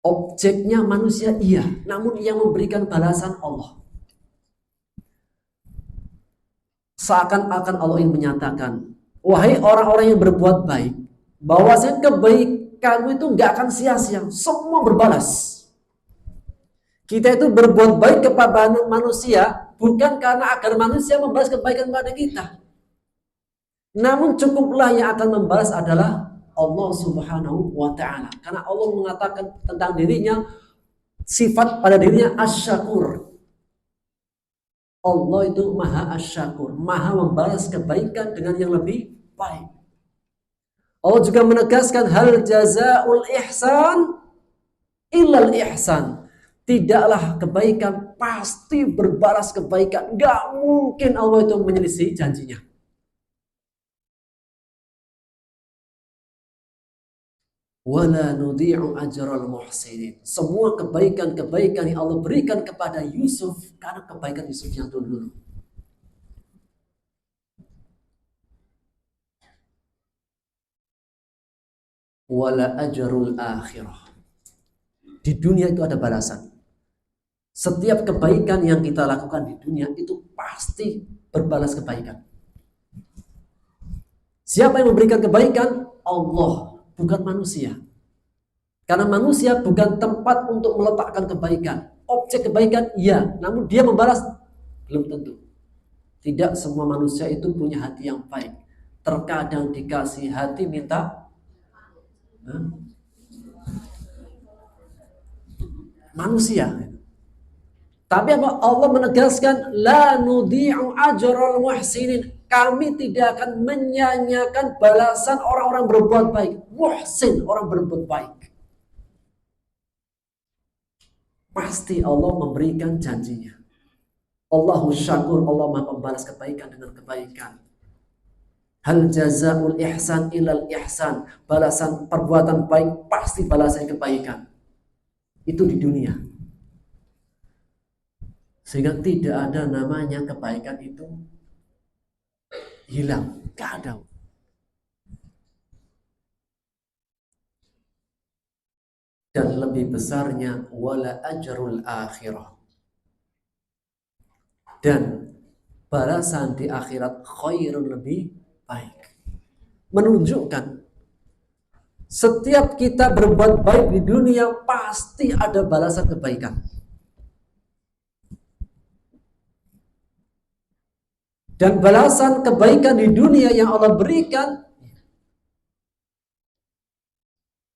Objeknya manusia iya, namun yang memberikan balasan Allah. Seakan-akan Allah ingin menyatakan, wahai orang-orang yang berbuat baik, bahwasanya kebaikanmu itu nggak akan sia-sia, semua berbalas. Kita itu berbuat baik kepada manusia bukan karena agar manusia membalas kebaikan pada kita. Namun cukuplah yang akan membalas adalah Allah Subhanahu wa ta'ala. Karena Allah mengatakan tentang dirinya, sifat pada dirinya asy-syakur. Allah itu maha asy-syakur, maha membalas kebaikan dengan yang lebih baik. Allah juga menegaskan hal jazaul ihsan illal ihsan. Tidaklah kebaikan pasti berbalas kebaikan. Gak mungkin Allah itu menyelisih janjinya. Wala nudhi'u ajral muhsinin. Semua kebaikan-kebaikan yang Allah berikan kepada Yusuf karena kebaikan Yusuf yang dulu. Wala ajrul akhirah. Di dunia itu ada balasan. Setiap kebaikan yang kita lakukan di dunia itu pasti berbalas kebaikan. Siapa yang memberikan kebaikan? Allah, bukan manusia. Karena manusia bukan tempat untuk meletakkan kebaikan. Objek kebaikan, iya. Namun dia membalas, belum tentu. Tidak semua manusia itu punya hati yang baik. Terkadang dikasih hati minta manusia. Tapi apa? Allah menegaskan la nudhi'u ajral muhsinin. Kami tidak akan menyanyiakan balasan orang-orang berbuat baik. Muhsin, orang berbuat baik. Pasti Allah memberikan janjinya. Allahu syakur, Allah Maha pembalas kebaikan dengan kebaikan. Hal jazaul ihsan ilal ihsan. Balasan perbuatan baik pasti balasan kebaikan. Itu di dunia. Sehingga tidak ada namanya kebaikan itu hilang. Gak ada. Dan lebih besarnya wala ajrul akhirah. Dan balasan di akhirat khairun, lebih baik. Menunjukkan setiap kita berbuat baik di dunia pasti ada balasan kebaikan. Dan balasan kebaikan di dunia yang Allah berikan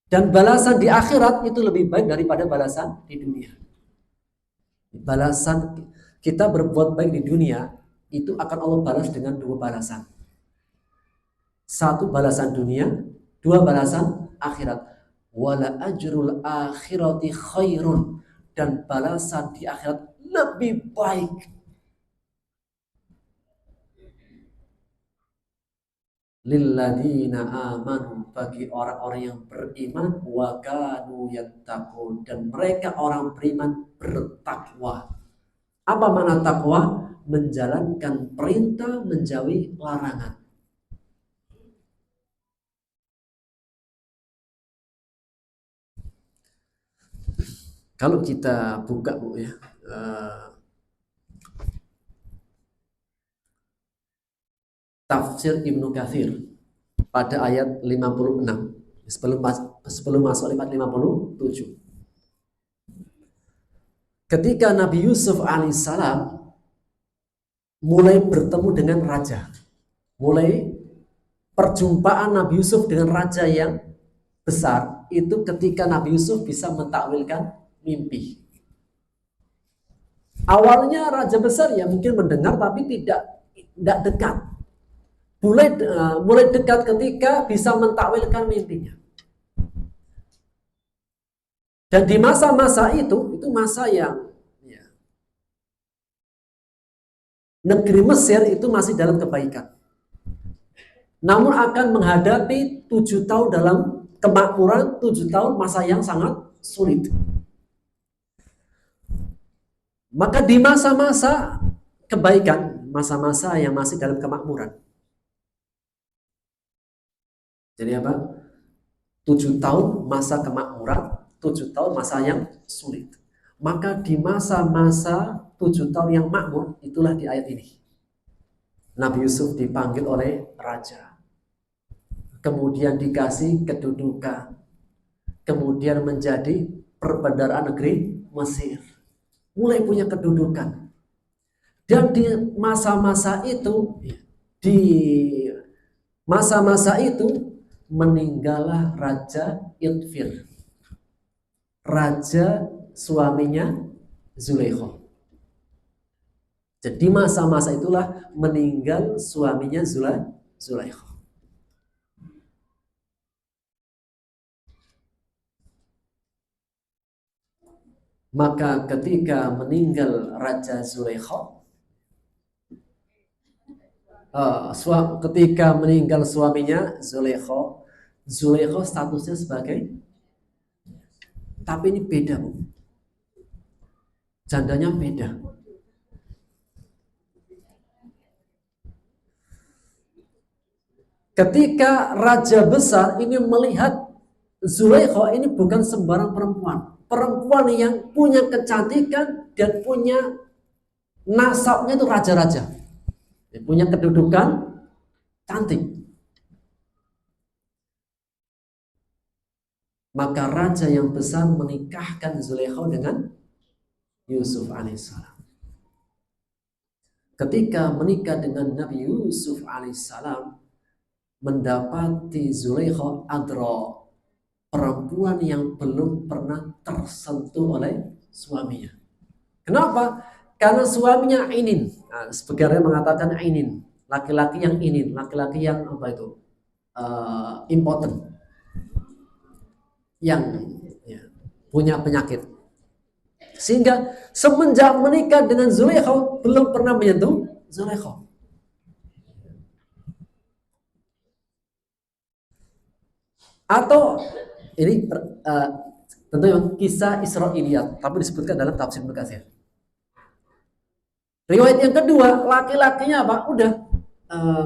dan balasan di akhirat itu lebih baik daripada balasan di dunia. Balasan kita berbuat baik di dunia itu akan Allah balas dengan dua balasan. Satu balasan dunia, dua balasan akhirat. Wala ajrul akhirati khairun. Dan balasan di akhirat lebih baik. Lilladina amanu, bagi orang-orang yang beriman, wa kanu yattaqun, dan mereka orang beriman bertakwa. Apa makna takwa? Menjalankan perintah, menjauhi larangan. Kalau kita buka Bu ya, tafsir Ibnu Katsir pada ayat 56 sebelum masuk ayat 57. Ketika Nabi Yusuf alaihissalam mulai bertemu dengan raja, mulai perjumpaan Nabi Yusuf dengan raja yang besar, itu ketika Nabi Yusuf bisa mentakwilkan mimpi. Awalnya raja besar ya mungkin mendengar tapi tidak dekat. Mulai dekat ketika bisa mentakwilkan mimpinya. Dan di masa-masa itu masa yang ya, negeri Mesir itu masih dalam kebaikan. Namun akan menghadapi 7 tahun dalam kemakmuran, 7 tahun masa yang sangat sulit. Maka di masa-masa kebaikan, masa-masa yang masih dalam kemakmuran. Jadi apa? 7 tahun masa kemakmuran, 7 tahun masa yang sulit. Maka di masa-masa 7 tahun yang makmur, itulah di ayat ini. Nabi Yusuf dipanggil oleh raja. Kemudian dikasih kedudukan. Kemudian menjadi perbendaharaan negeri Mesir. Mulai punya kedudukan. Dan di masa-masa itu, meninggallah Raja Itfir, raja suaminya Zulaikha. Jadi masa-masa itulah meninggal suaminya Zulaikha. Maka ketika meninggal Raja Zulaikha, ketika meninggal suaminya Zulaikha statusnya sebagai, tapi ini beda Bu, jandanya beda. Ketika raja besar ini melihat Zulaikha ini bukan sembarang perempuan yang punya kecantikan dan punya nasabnya itu raja-raja, punya kedudukan cantik. Maka raja yang besar menikahkan Zulaikha dengan Yusuf alaihissalam. Ketika menikah dengan Nabi Yusuf alaihissalam, mendapati Zulaikha adra, perempuan yang belum pernah tersentuh oleh suaminya. Kenapa? Karena suaminya inin. Nah, sebagian mengatakan inin, laki-laki yang inin, laki-laki yang apa itu? Impotent, yang ya, punya penyakit. Sehingga semenjak menikah dengan Zulaikha belum pernah menyentuh Zulaikha. Atau ini tentu kisah Israiliyat, tapi disebutkan dalam tafsir Ibnu Katsir. Riwayat yang kedua, laki-lakinya apa? Udah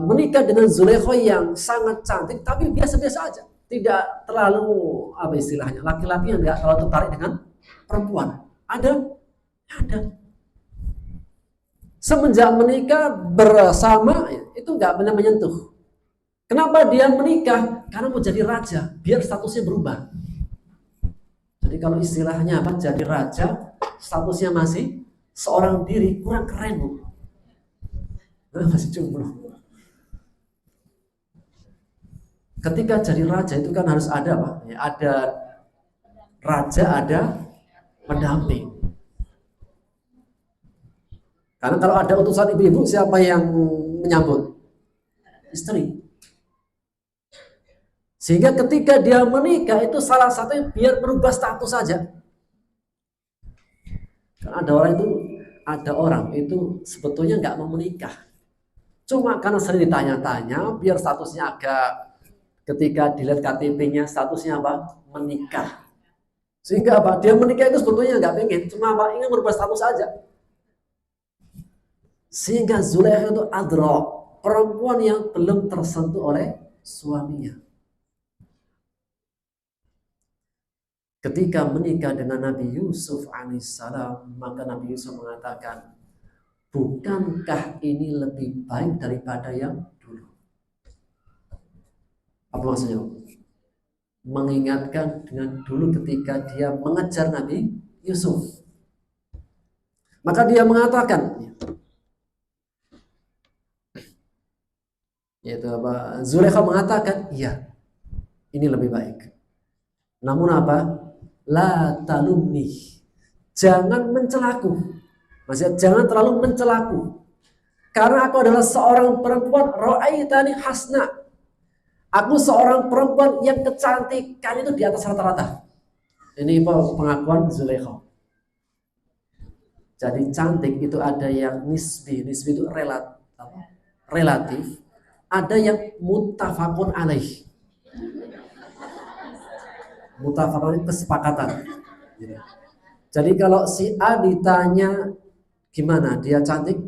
menikah dengan Zulaikha yang sangat cantik, tapi biasa-biasa aja. Tidak terlalu apa istilahnya, laki-laki yang tidak terlalu tertarik dengan perempuan. Ada. Semenjak menikah bersama itu nggak benar menyentuh. Kenapa dia menikah? Karena mau jadi raja, biar statusnya berubah. Jadi kalau istilahnya apa? Jadi raja, statusnya masih seorang diri, kurang keren, Bu. Masih jomblo. Ketika jadi raja itu kan harus ada apa? Ya, ada raja, ada pendamping. Karena kalau ada utusan ibu-ibu, siapa yang menyambut? Istri. Sehingga ketika dia menikah itu salah satunya biar berubah status saja. Karena ada orang itu sebetulnya nggak mau menikah. Cuma karena sering ditanya-tanya, biar statusnya agak, ketika dilihat KTP-nya statusnya apa? Menikah. Sehingga apa? Dia menikah itu sebetulnya nggak pengen, cuma apa? Ingin berubah status saja. Sehingga Zulaikha itu adra, perempuan yang belum tersentuh oleh suaminya. Ketika menikah dengan Nabi Yusuf alaihissalam, maka Nabi Yusuf mengatakan, bukankah ini lebih baik daripada yang dulu? Apa maksudnya? Mengingatkan dengan dulu ketika dia mengejar Nabi Yusuf. Maka dia mengatakan, yaitu apa? Zulaikha mengatakan, iya, ini lebih baik. Namun apa? La talumni, jangan mencelaku. Maksudnya jangan terlalu mencelaku. Karena aku adalah seorang perempuan ra'aitani hasna. Aku seorang perempuan yang kecantikan itu di atas rata-rata. Ini pengakuan Zulaikha. Jadi cantik itu ada yang nisbi itu relatif, ada yang muttafaqun alaih. Muttafaqun kesepakatan. Jadi kalau si A ditanya gimana dia cantik,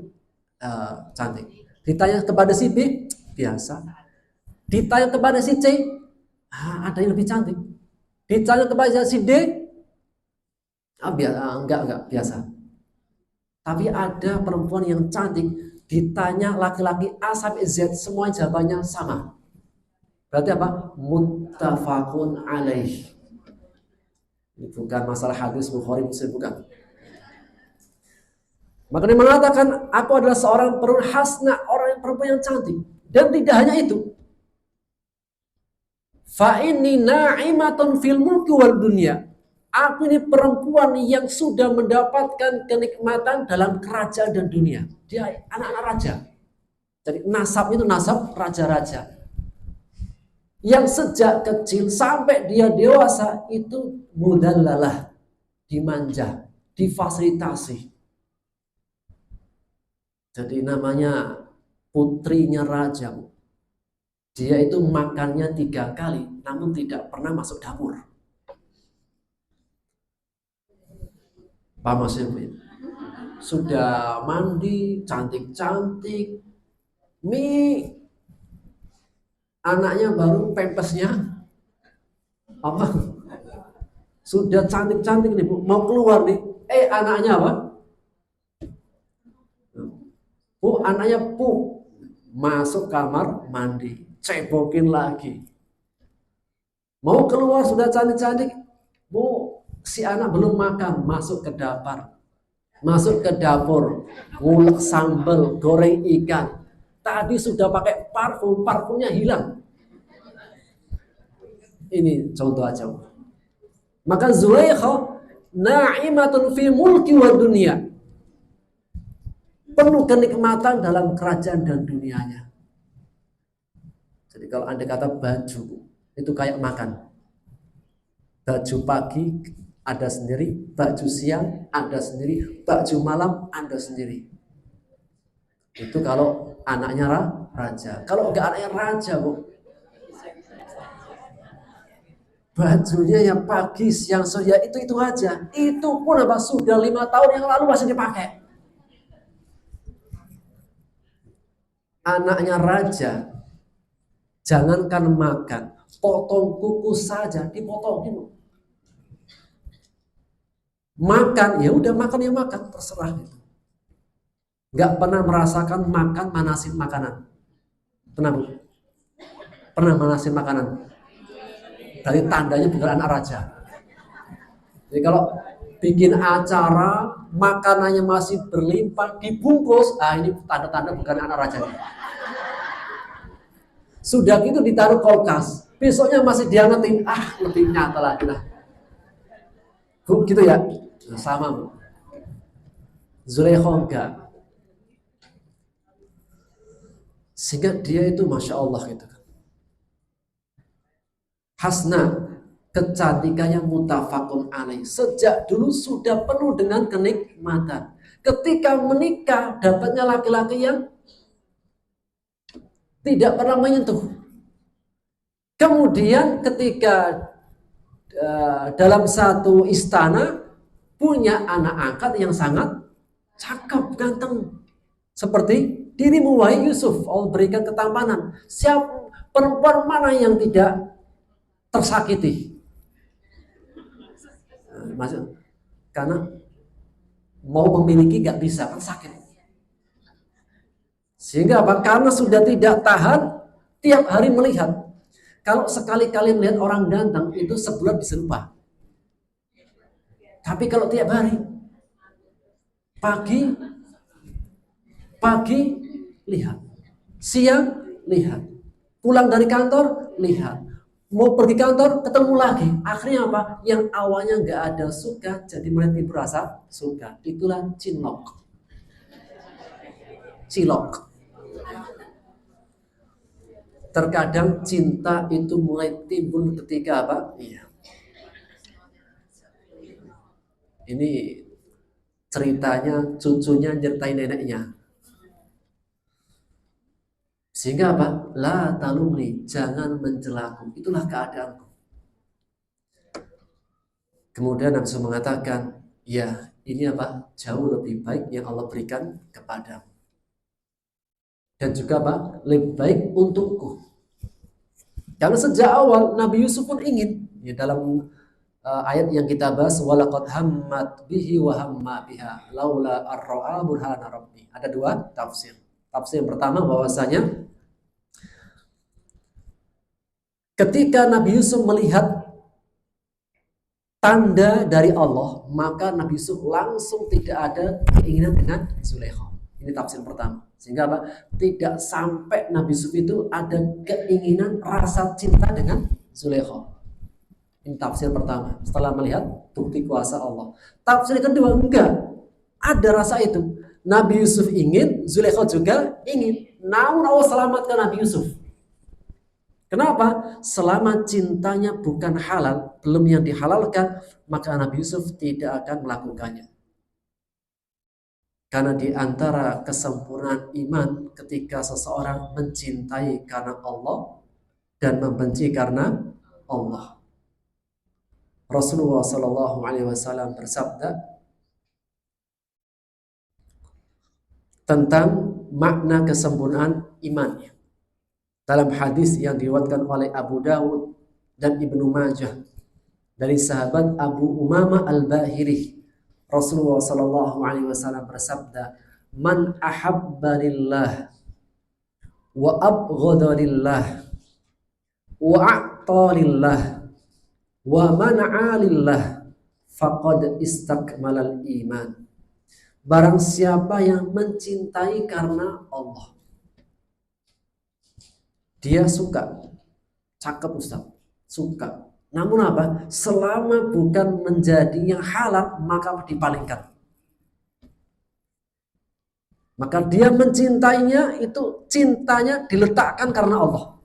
cantik. Ditanya kepada si B biasa. Ditanya kepada si C, ada yang lebih cantik. Ditanya kepada si D, enggak biasa. Tapi ada perempuan yang cantik, ditanya laki-laki A sampai Z, semua jawabannya sama. Berarti apa? Muttafaqun alaih. Ini bukan masalah hadis Bukhari Muslim, bukan. Maka dia mengatakan, aku adalah seorang perempuan hasna, perempuan yang cantik. Dan tidak hanya itu. Fa inni na'imatun fil mulki wal dunya. Aku ini perempuan yang sudah mendapatkan kenikmatan dalam kerajaan dan dunia. Dia anak-anak raja. Jadi nasab itu nasab raja-raja. Yang sejak kecil sampai dia dewasa itu mudallalah, dimanja, difasilitasi. Jadi namanya putrinya raja. Dia itu makannya 3 kali, namun tidak pernah masuk dapur. Paham maksudnya? Sudah mandi, cantik-cantik, mie, anaknya baru pempesnya apa? Sudah cantik-cantik nih Bu, mau keluar nih. Anaknya apa? Bu, anaknya masuk kamar mandi, cebokin lagi. Mau keluar sudah cantik-cantik, Bu, si anak belum makan, masuk ke dapur, ngulek sambal, goreng ikan. Tadi sudah pakai parfumnya hilang. Ini contoh aja. Maka Zulaikha na'imatun fi mulki wa dunia, penuh kenikmatan dalam kerajaan dan dunianya. Jadi kalau Anda kata baju itu kayak makan, baju pagi ada sendiri, baju siang ada sendiri, baju malam ada sendiri. Itu kalau anaknya raja. Kalau enggak anaknya raja, Bu, bajunya yang pagi, siang, sore, ya itu aja. Itu pun apa sudah 5 tahun yang lalu masih dipakai. Anaknya raja, jangankan makan, potong kuku saja dipotongin. Makan, ya udah makan ya makan, terserah gitu. Nggak pernah merasakan makan manasin makanan. Pernah, Bu? Pernah manasin makanan? Dari tandanya bukan anak raja. Jadi kalau bikin acara makanannya masih berlimpah dibungkus, ini tanda-tanda bukan anak raja. Sudah gitu ditaruh kulkas, besoknya masih diangetin, lebih nyata lagi lah. Bu, gitu ya? Nah, sama, Bu. Zulaikha enggak. Sehingga dia itu Masya Allah gitu kan. Hasna, kecantikannya mutafakun alaih. Sejak dulu sudah penuh dengan kenikmatan. Ketika menikah dapatnya laki-laki yang tidak pernah menyentuh. Kemudian ketika dalam satu istana punya anak angkat yang sangat cakep, ganteng. Seperti dirimu wahai Yusuf, Allah berikan ketampanan. Siapa perempuan mana yang tidak tersakiti? Maksud, karena mau memiliki gak bisa, kan sakit. Sehingga apa? Karena sudah tidak tahan, tiap hari melihat. Kalau sekali-kali melihat orang ganteng, itu sebulan bisa lupa. Tapi kalau tiap hari, pagi lihat, siang lihat, pulang dari kantor lihat, mau pergi kantor ketemu lagi. Akhirnya apa? Yang awalnya nggak ada suka jadi mulai timbul rasa suka. Itulah cilok. Terkadang cinta itu mulai timbul ketika apa? Iya. Ini ceritanya cucunya nyertai neneknya. Sehingga apa? La talumni, jangan mencelaku. Itulah keadaanku. Kemudian Nabi SAW mengatakan, ya ini apa? Jauh lebih baik yang Allah berikan kepadamu. Dan juga apa? Lebih baik untukku. Karena sejak awal Nabi Yusuf pun ingin, ya, dalam ayat yang kita bahas, walaqad hammat bihi wa hamma biha laula ar-ra'a burhana rabbi. Ada dua tafsir. Tafsir yang pertama bahwasanya ketika Nabi Yusuf melihat tanda dari Allah, maka Nabi Yusuf langsung tidak ada keinginan dengan Zulaikha. Ini tafsir pertama. Sehingga apa? Tidak sampai Nabi Yusuf itu ada keinginan rasa cinta dengan Zulaikha. Ini tafsir pertama. Setelah melihat bukti kuasa Allah. Tafsir kedua, enggak. Ada rasa itu. Nabi Yusuf ingin, Zulaikha juga ingin. Namun Allah selamatkan Nabi Yusuf. Kenapa? Selama cintanya bukan halal, belum yang dihalalkan, maka Nabi Yusuf tidak akan melakukannya. Karena di antara kesempurnaan iman ketika seseorang mencintai karena Allah dan membenci karena Allah. Rasulullah SAW bersabda tentang makna kesempurnaan imannya. Dalam hadis yang diriwayatkan oleh Abu Dawud dan Ibnu Majah dari sahabat Abu Umamah Al-Bahili, Rasulullah SAW bersabda, "Man ahabba lillah wa abghadha lillah wa a'ta lillah wa man'a lillah faqad istakmalal iman." Barang siapa yang mencintai karena Allah, dia suka, cakep Ustaz, suka, Namun apa? Selama bukan menjadi yang halal, maka dipalingkan. Maka dia mencintainya, itu cintanya diletakkan karena Allah.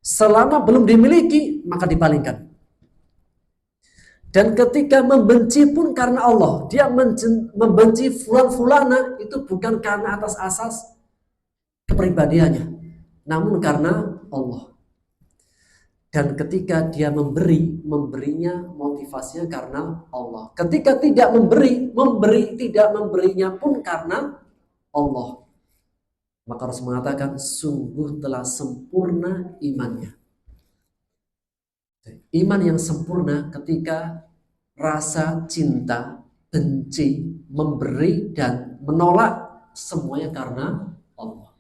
Selama belum dimiliki, maka dipalingkan. Dan ketika membenci pun karena Allah. Dia membenci fulan-fulana itu bukan karena atas asas kepribadiannya, namun karena Allah. Dan ketika dia memberinya motivasinya karena Allah. Ketika tidak tidak memberinya pun karena Allah. Maka harus mengatakan sungguh telah sempurna imannya. Iman yang sempurna ketika rasa cinta, benci, memberi dan menolak semuanya karena Allah.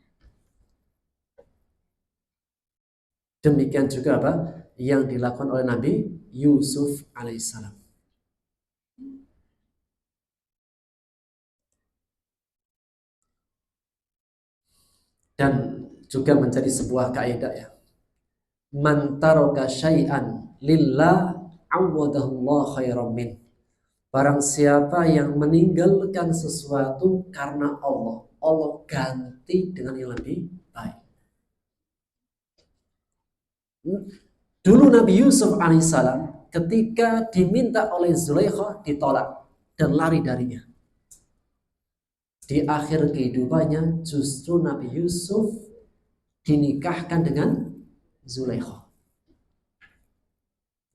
Demikian juga apa yang dilakukan oleh Nabi Yusuf alaihissalam. Dan juga menjadi sebuah kaidah ya. Man taraka syai'an lillah awwadahullah khairan min. Barang siapa yang meninggalkan sesuatu karena Allah, Allah ganti dengan yang lebih baik. Dulu Nabi Yusuf alaihissalam ketika diminta oleh Zulaikha ditolak dan lari darinya. Di akhir kehidupannya justru Nabi Yusuf dinikahkan dengan Zulaikha.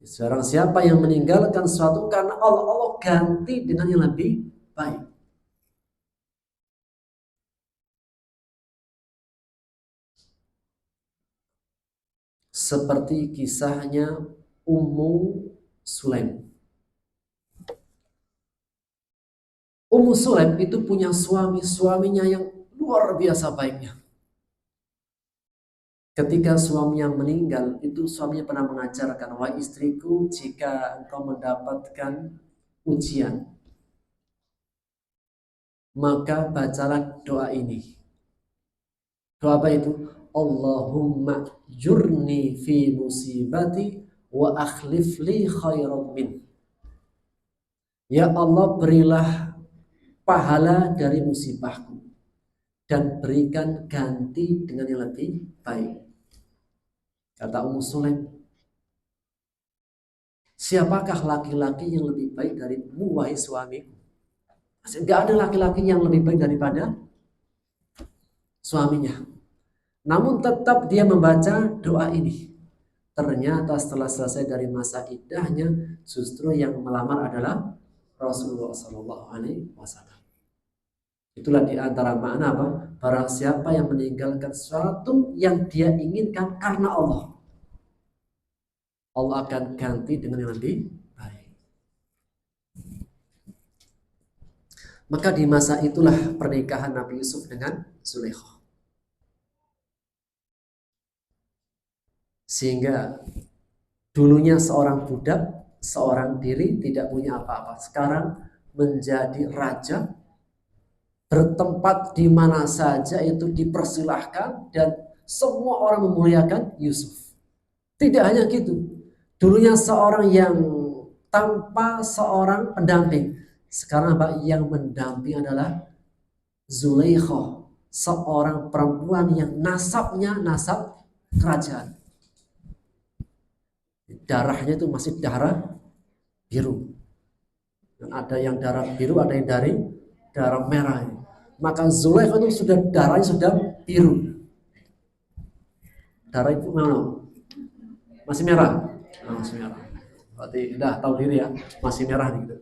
Sekarang siapa yang meninggalkan sesuatu karena Allah, Allah ganti dengan yang lebih baik. Seperti kisahnya Ummu Sulaim. Ummu Sulaim itu punya suaminya yang luar biasa baiknya. Ketika suaminya meninggal, itu suaminya pernah mengajarkan, wahai istriku, jika engkau mendapatkan ujian, maka bacalah doa ini. Doa apa itu? Allahumma jurni fi musibati wa akhlif li khairan min. Ya Allah, berilah pahala dari musibahku dan berikan ganti dengan yang lebih baik. Kata Ummu Sulaim, siapakah laki-laki yang lebih baik darimu, wahai suamiku? Tidak ada laki-laki yang lebih baik daripada suaminya. Namun tetap dia membaca doa ini. Ternyata setelah selesai dari masa iddahnya, justru yang melamar adalah Rasulullah SAW. Itulah di antara makna apa? Barang siapa yang meninggalkan sesuatu yang dia inginkan karena Allah, Allah akan ganti dengan yang lebih baik. Maka di masa itulah pernikahan Nabi Yusuf dengan Zulaikha. Sehingga dulunya seorang budak, seorang diri, tidak punya apa-apa. Sekarang menjadi raja, bertempat di mana saja itu dipersilahkan dan semua orang memuliakan Yusuf. Tidak hanya gitu, dulunya seorang yang tanpa seorang pendamping, sekarang apa yang mendamping adalah Zulaikha, seorang perempuan yang nasabnya nasab kerajaan. Darahnya itu masih darah biru. Dan ada yang darah biru, ada yang dari darah merah. Maka Zulaikha itu sudah darahnya sudah biru. Darah itu mana? Masih merah. Oh, masih merah. Berarti udah tahu diri ya, masih merah gitu.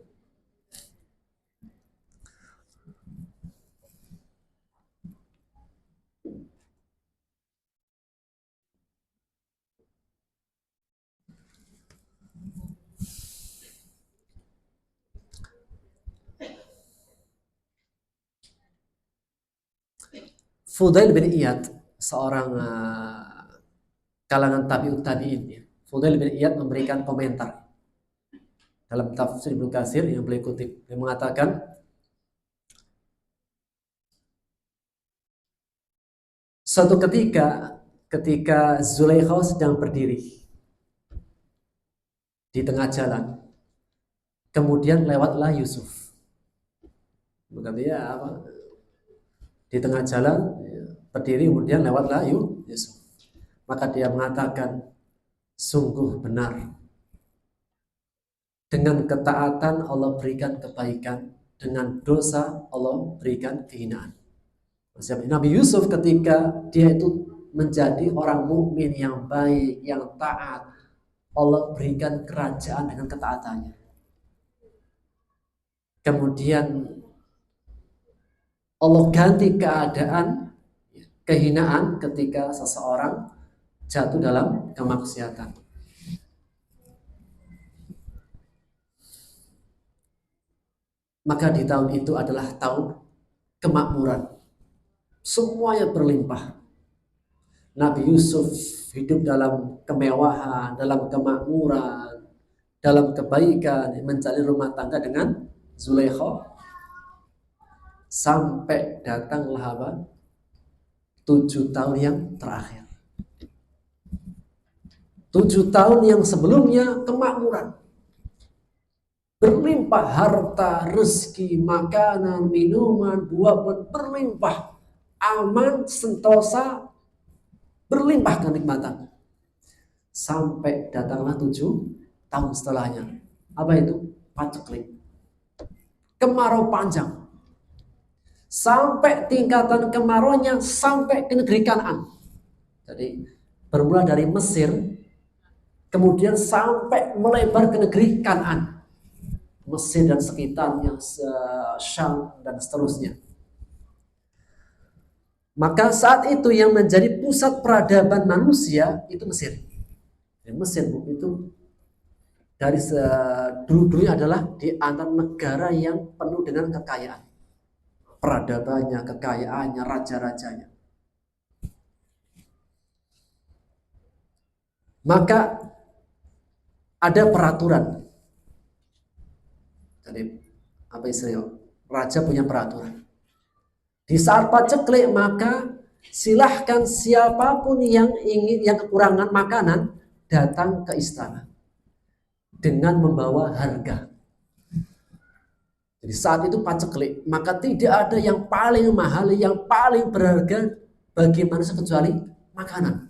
Fudail bin Iyad, seorang kalangan tabi'ut tabi'in ya. Fudail bin Iyad memberikan komentar dalam tafsir Ibnu Katsir yang beliau kutip. Dia mengatakan, suatu ketika Zulaikha sedang berdiri di tengah jalan. Kemudian lewatlah Yusuf. Berarti ya apa? Di tengah jalan berdiri, kemudian lewatlah Yusuf. Maka dia mengatakan, sungguh benar, dengan ketaatan Allah berikan kebaikan, dengan dosa Allah berikan kehinaan. Nabi Yusuf ketika dia itu menjadi orang mukmin yang baik, yang taat, Allah berikan kerajaan dengan ketaatannya. Kemudian Allah ganti keadaan kehinaan ketika seseorang jatuh dalam kemaksiatan. Maka di tahun itu adalah tahun kemakmuran. Semuanya berlimpah. Nabi Yusuf hidup dalam kemewahan, dalam kemakmuran, dalam kebaikan, mencari rumah tangga dengan Zulaikha, sampai datanglah 7 tahun yang terakhir. 7 tahun yang sebelumnya kemakmuran, berlimpah harta, rezeki, makanan, minuman, buah-buahan berlimpah, aman, sentosa, berlimpah kenikmatan. Sampai datanglah 7 tahun setelahnya. Apa itu? Paceklik. Kemarau panjang. Sampai tingkatan kemaraunya sampai ke negeri Kanaan. Jadi bermula dari Mesir, kemudian sampai melebar ke negeri Kanaan. Mesir dan sekitarnya, Syam dan seterusnya. Maka saat itu yang menjadi pusat peradaban manusia itu Mesir. Mesir itu dari dulu-dulunya adalah di antara negara yang penuh dengan kekayaan. Peradabannya, kekayaannya, raja-rajanya. Maka ada peraturan. Jadi apa istilahnya? Raja punya peraturan. Di saat paceklik maka silahkan siapapun yang ingin, yang kekurangan makanan, datang ke istana dengan membawa harga. Jadi saat itu paceklik, maka tidak ada yang paling mahal, yang paling berharga bagi manusia kecuali makanan.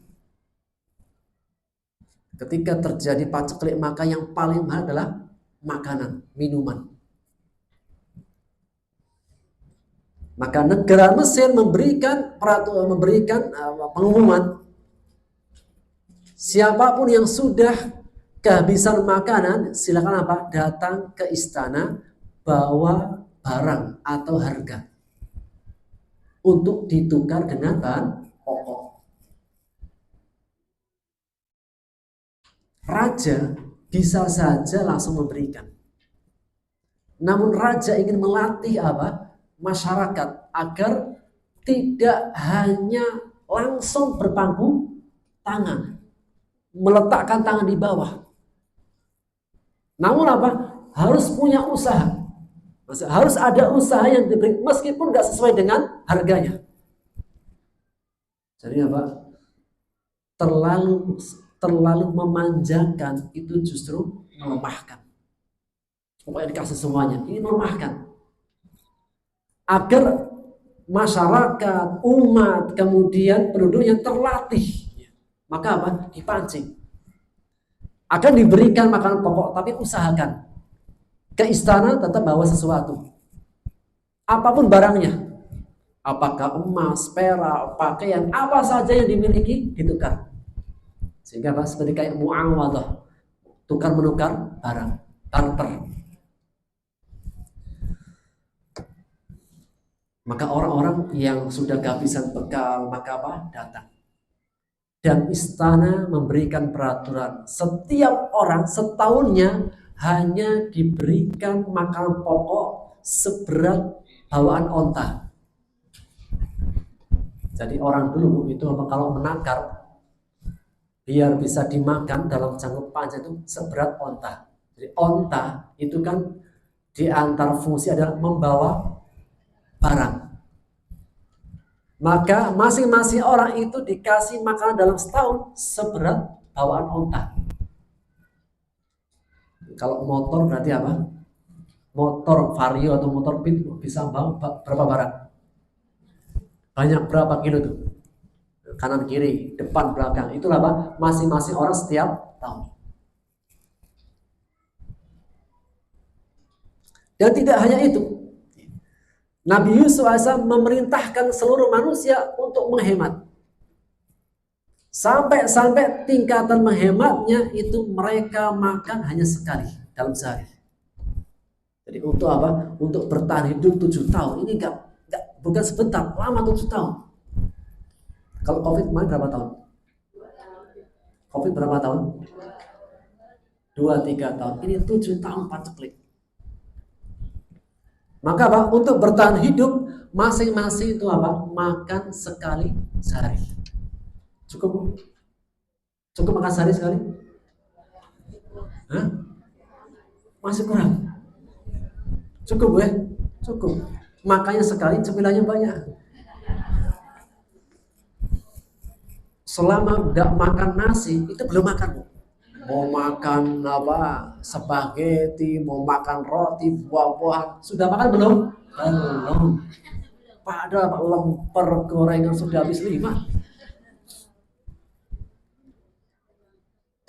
Ketika terjadi paceklik, maka yang paling mahal adalah makanan, minuman. Maka negara Mesir memberikan peraturan, memberikan pengumuman, siapapun yang sudah kehabisan makanan, silakan apa? Datang ke istana, bawa barang atau harga untuk ditukar dengan bahan pokok. Raja bisa saja langsung memberikan. Namun raja ingin melatih apa? Masyarakat agar tidak hanya langsung berpangku tangan, meletakkan tangan di bawah. Namun apa? Harus punya usaha. Harus ada usaha yang diberi meskipun nggak sesuai dengan harganya. Jadi apa? Terlalu memanjakan itu justru melemahkan. Pokoknya dikasih semuanya, ini melemahkan. Agar masyarakat, umat, kemudian penduduknya terlatih. Maka apa? Dipancing. Akan diberikan makanan pokok, tapi usahakan ke istana tetap bawa sesuatu. Apapun barangnya. Apakah emas, perak, pakaian, apa saja yang dimiliki ditukar. Sehingga apa? Seperti kayak mu'awadah, tukar menukar barang, barter. Maka orang-orang yang sudah kehabisan bekal, maka apa? Datang. Dan istana memberikan peraturan, setiap orang setahunnya hanya diberikan makanan pokok seberat bawaan onta. Jadi orang dulu itu kalau menakar biar bisa dimakan dalam jangka panjang itu seberat onta. Jadi onta itu kan di antar fungsi adalah membawa barang. Maka masing-masing orang itu dikasih makanan dalam setahun seberat bawaan onta. Kalau motor berarti apa? Motor Vario atau motor Beat bisa bawa berapa barang? Banyak, berapa kilo tuh? Kanan kiri, depan belakang. Itulah apa? Masing-masing orang setiap tahun. Dan tidak hanya itu, Nabi Yusuf AS memerintahkan seluruh manusia untuk menghemat. Sampai tingkatan menghematnya itu mereka makan hanya sekali dalam sehari. Jadi untuk apa? Untuk bertahan hidup 7 tahun. Ini bukan sebentar, lama 7 tahun. Kalau COVID kemarin berapa tahun? COVID berapa tahun? 2-3 tahun. Ini 7 tahun paceklik. Maka apa? Untuk bertahan hidup masing-masing itu apa? Makan sekali sehari. Cukup? Cukup makan sehari sekali? Hah? Masih kurang? Cukup ya? Cukup. Makanya sekali cemilannya banyak. Selama nggak makan nasi itu belum makan. Mau makan apa? Spaghetti, mau makan roti, buah-buahan, sudah makan belum? Belum. Padahal lemper gorengan sudah habis 5.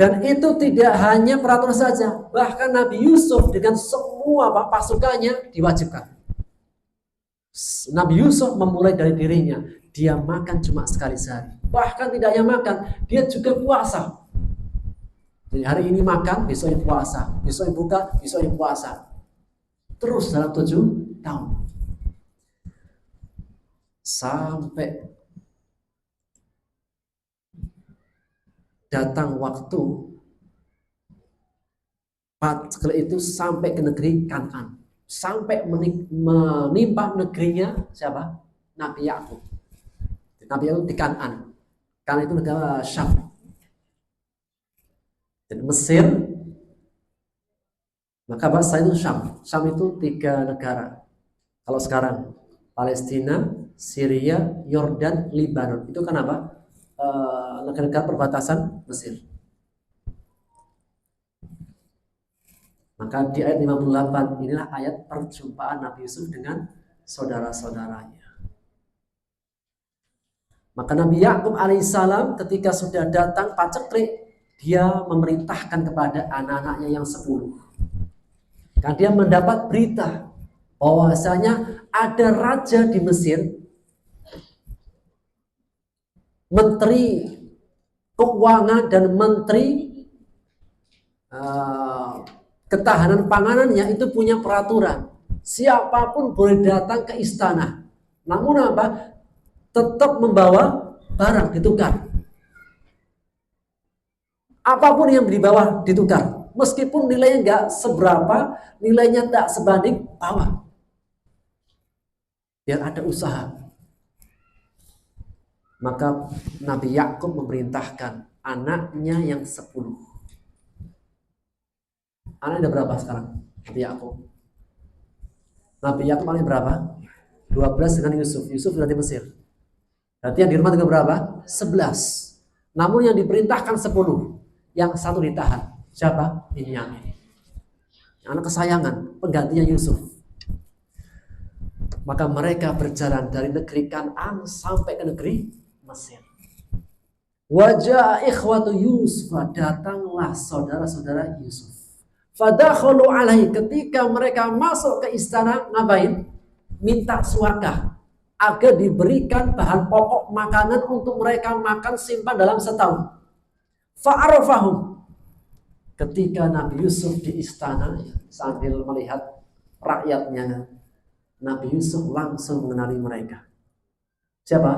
Dan itu tidak hanya peraturan saja, bahkan Nabi Yusuf dengan semua pasukannya diwajibkan. Nabi Yusuf memulai dari dirinya, dia makan cuma sekali sehari. Bahkan tidak hanya makan, dia juga puasa. Jadi hari ini makan, besoknya puasa, besoknya buka, besoknya puasa. Terus dalam 7 tahun. Sampai datang waktu setelah itu sampai ke negeri Kan'an, sampai menimpa negerinya siapa? Nabi Yakub. Nabi Yakub di Kan'an. Kan'an itu negara Syam. Dan Mesir, maka bahasa itu Syam. Syam itu 3 negara. Kalau sekarang Palestina, Syria, Yordan, Lebanon. Itu kan apa? Negara-negara perbatasan Mesir. Maka di ayat 58 inilah ayat perjumpaan Nabi Yusuf dengan saudara-saudaranya. Maka Nabi Yakub alaihissalam ketika sudah datang paceklik, dia memerintahkan kepada anak-anaknya yang 10. Karena dia mendapat berita bahwasanya ada raja di Mesir, menteri keuangan dan menteri ketahanan panganannya itu punya peraturan. Siapapun boleh datang ke istana. Namun apa? Tetap membawa barang ditukar. Apapun yang dibawa ditukar. Meskipun nilainya nggak seberapa, nilainya tak sebanding, bawa. Biar ada usaha. Maka Nabi Yakub memerintahkan anaknya yang 10. Anaknya ada berapa sekarang? Nabi Yakub. Nabi Yakub anaknya berapa? 12 dengan Yusuf. Yusuf sudah di Mesir. Berarti yang di rumah juga berapa? 11. Namun yang diperintahkan 10. Yang 1 ditahan. Siapa? Binyamin. Anak kesayangan, penggantinya Yusuf. Maka mereka berjalan dari negeri Kan'an sampai ke negeri Mesir. Wajah ikhwatu Yusuf, datanglah saudara-saudara Yusuf. Fadakhalu alaihi, ketika mereka masuk ke istana, ngapain? Minta suaka agar diberikan bahan pokok makanan untuk mereka makan simpan dalam setahun. Fa'arafahum, ketika Nabi Yusuf di istana sambil melihat rakyatnya, Nabi Yusuf langsung mengenali mereka. Siapa?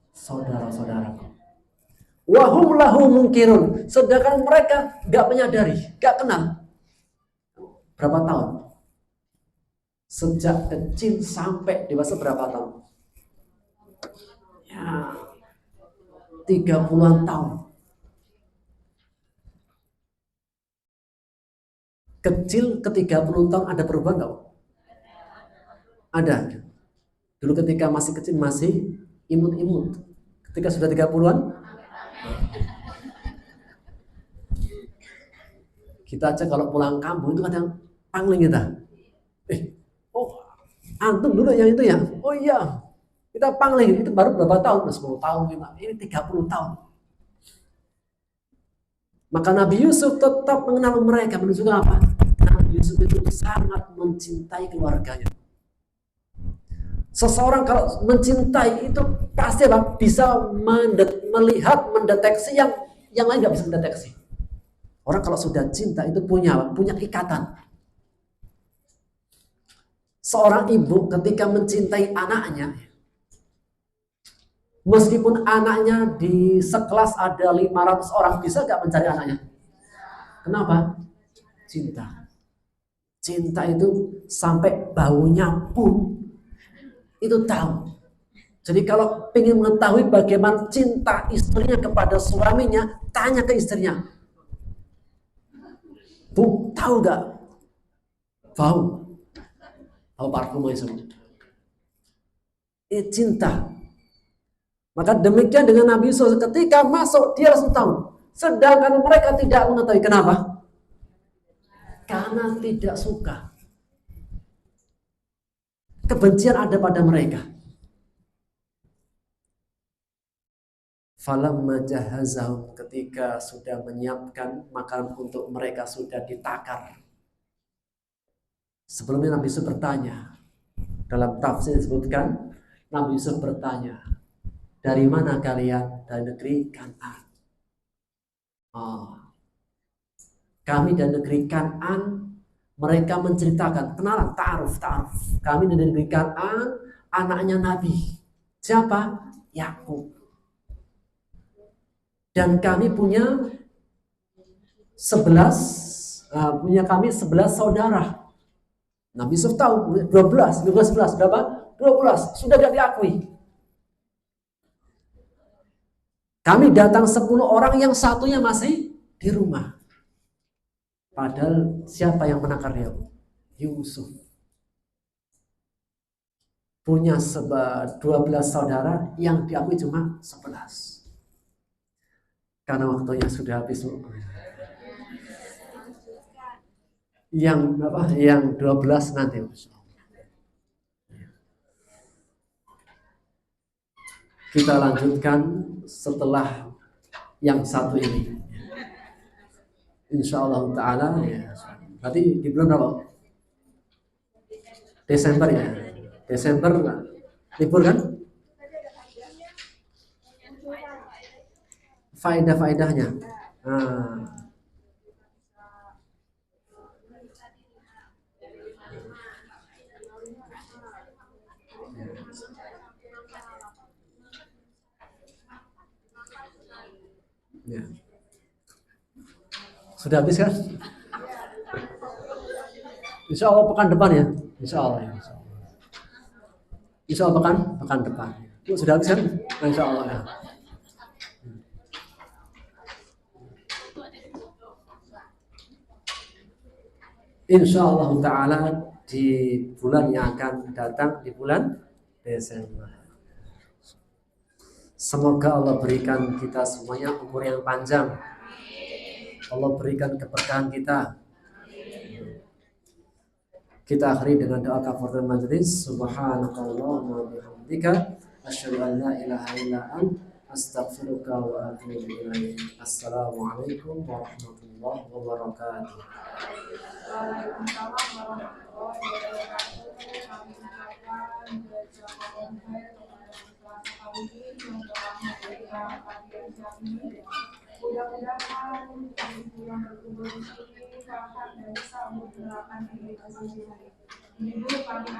Saudara-saudaraku. Wahum lahu munkirun, sedangkan mereka gak menyadari, gak kenal. Berapa tahun? Sejak kecil sampai dewasa berapa tahun? Ya, 30-an tahun. Kecil ke 30 tahun ada perubahan gak? Ada. Dulu ketika masih kecil masih imut-imut. Ketika sudah 30-an Kita aja kalau pulang kampung itu kadang pangling kita. Oh, antum dulu yang itu ya? Oh iya, kita pangling itu baru berapa tahun? 10 tahun, ini 30 tahun. Maka Nabi Yusuf tetap mengenal mereka, menunjukkan apa? Nabi Yusuf itu sangat mencintai keluarganya. Seseorang kalau mencintai itu pasti apa? Bisa melihat, mendeteksi yang lain nggak bisa mendeteksi. Orang kalau sudah cinta itu punya ikatan. Seorang ibu ketika mencintai anaknya, meskipun anaknya di sekelas ada 500 orang, bisa nggak mencari anaknya? Kenapa? Cinta. Cinta itu sampai baunya pun itu tahu. Jadi kalau ingin mengetahui bagaimana cinta istrinya kepada suaminya, tanya ke istrinya. Bu, tahu nggak? Bau parfum itu. Cinta. Maka demikian dengan Nabi Yusuf, ketika masuk dia langsung tahu. Sedangkan mereka tidak mengetahui. Kenapa? Karena tidak suka. Kebencian ada pada mereka. Falamma jahazahum, ketika sudah menyiapkan makanan untuk mereka, sudah ditakar. Sebelumnya Nabi Yusuf bertanya, dalam tafsir disebutkan Nabi Yusuf bertanya, dari mana kalian? Dari negeri Kan'an. Kami dari negeri Kan'an. Mereka menceritakan, kenalan, ta'aruf. Kami dari negeri Kan'an, anaknya Nabi. Siapa? Yakub. Dan kami punya 11 saudara. Nabi Yusuf tahu 12, berapa? 12, sudah tidak diakui. Kami datang 10 orang, yang satunya masih di rumah. Padahal siapa yang menakar dia? Yusuf. Punya 12 saudara, yang diakui cuma 11. Karena waktunya sudah habis. Yang 12 nanti. Kita lanjutkan setelah yang satu ini. Insyaallah ta'ala ya. Berarti di bulan berapa? Desember ya. Desember libur kan? Faedah-faedahnya. Ya. Sudah habis kan? Insya Allah pekan depan ya. Insya Allah. Insya Allah pekan depan. Sudah habis kan? Insya Allah ya. Insya Allah ta'ala di bulan yang akan datang, di bulan Desember. Semoga Allah berikan kita semuanya umur yang panjang. Allah berikan keberkahan kita. Kita akhiri dengan doa kafaratul majelis. Subhanakallahumma wa bihamdika asyhadu an la ilaha illa anta astaghfiruka wa atubu ilaik. Assalamualaikum warahmatullahi wabarakatuh. Mudah-mudahan yang berkumpul di sini paham dan bisa menerapkan ini dulu kami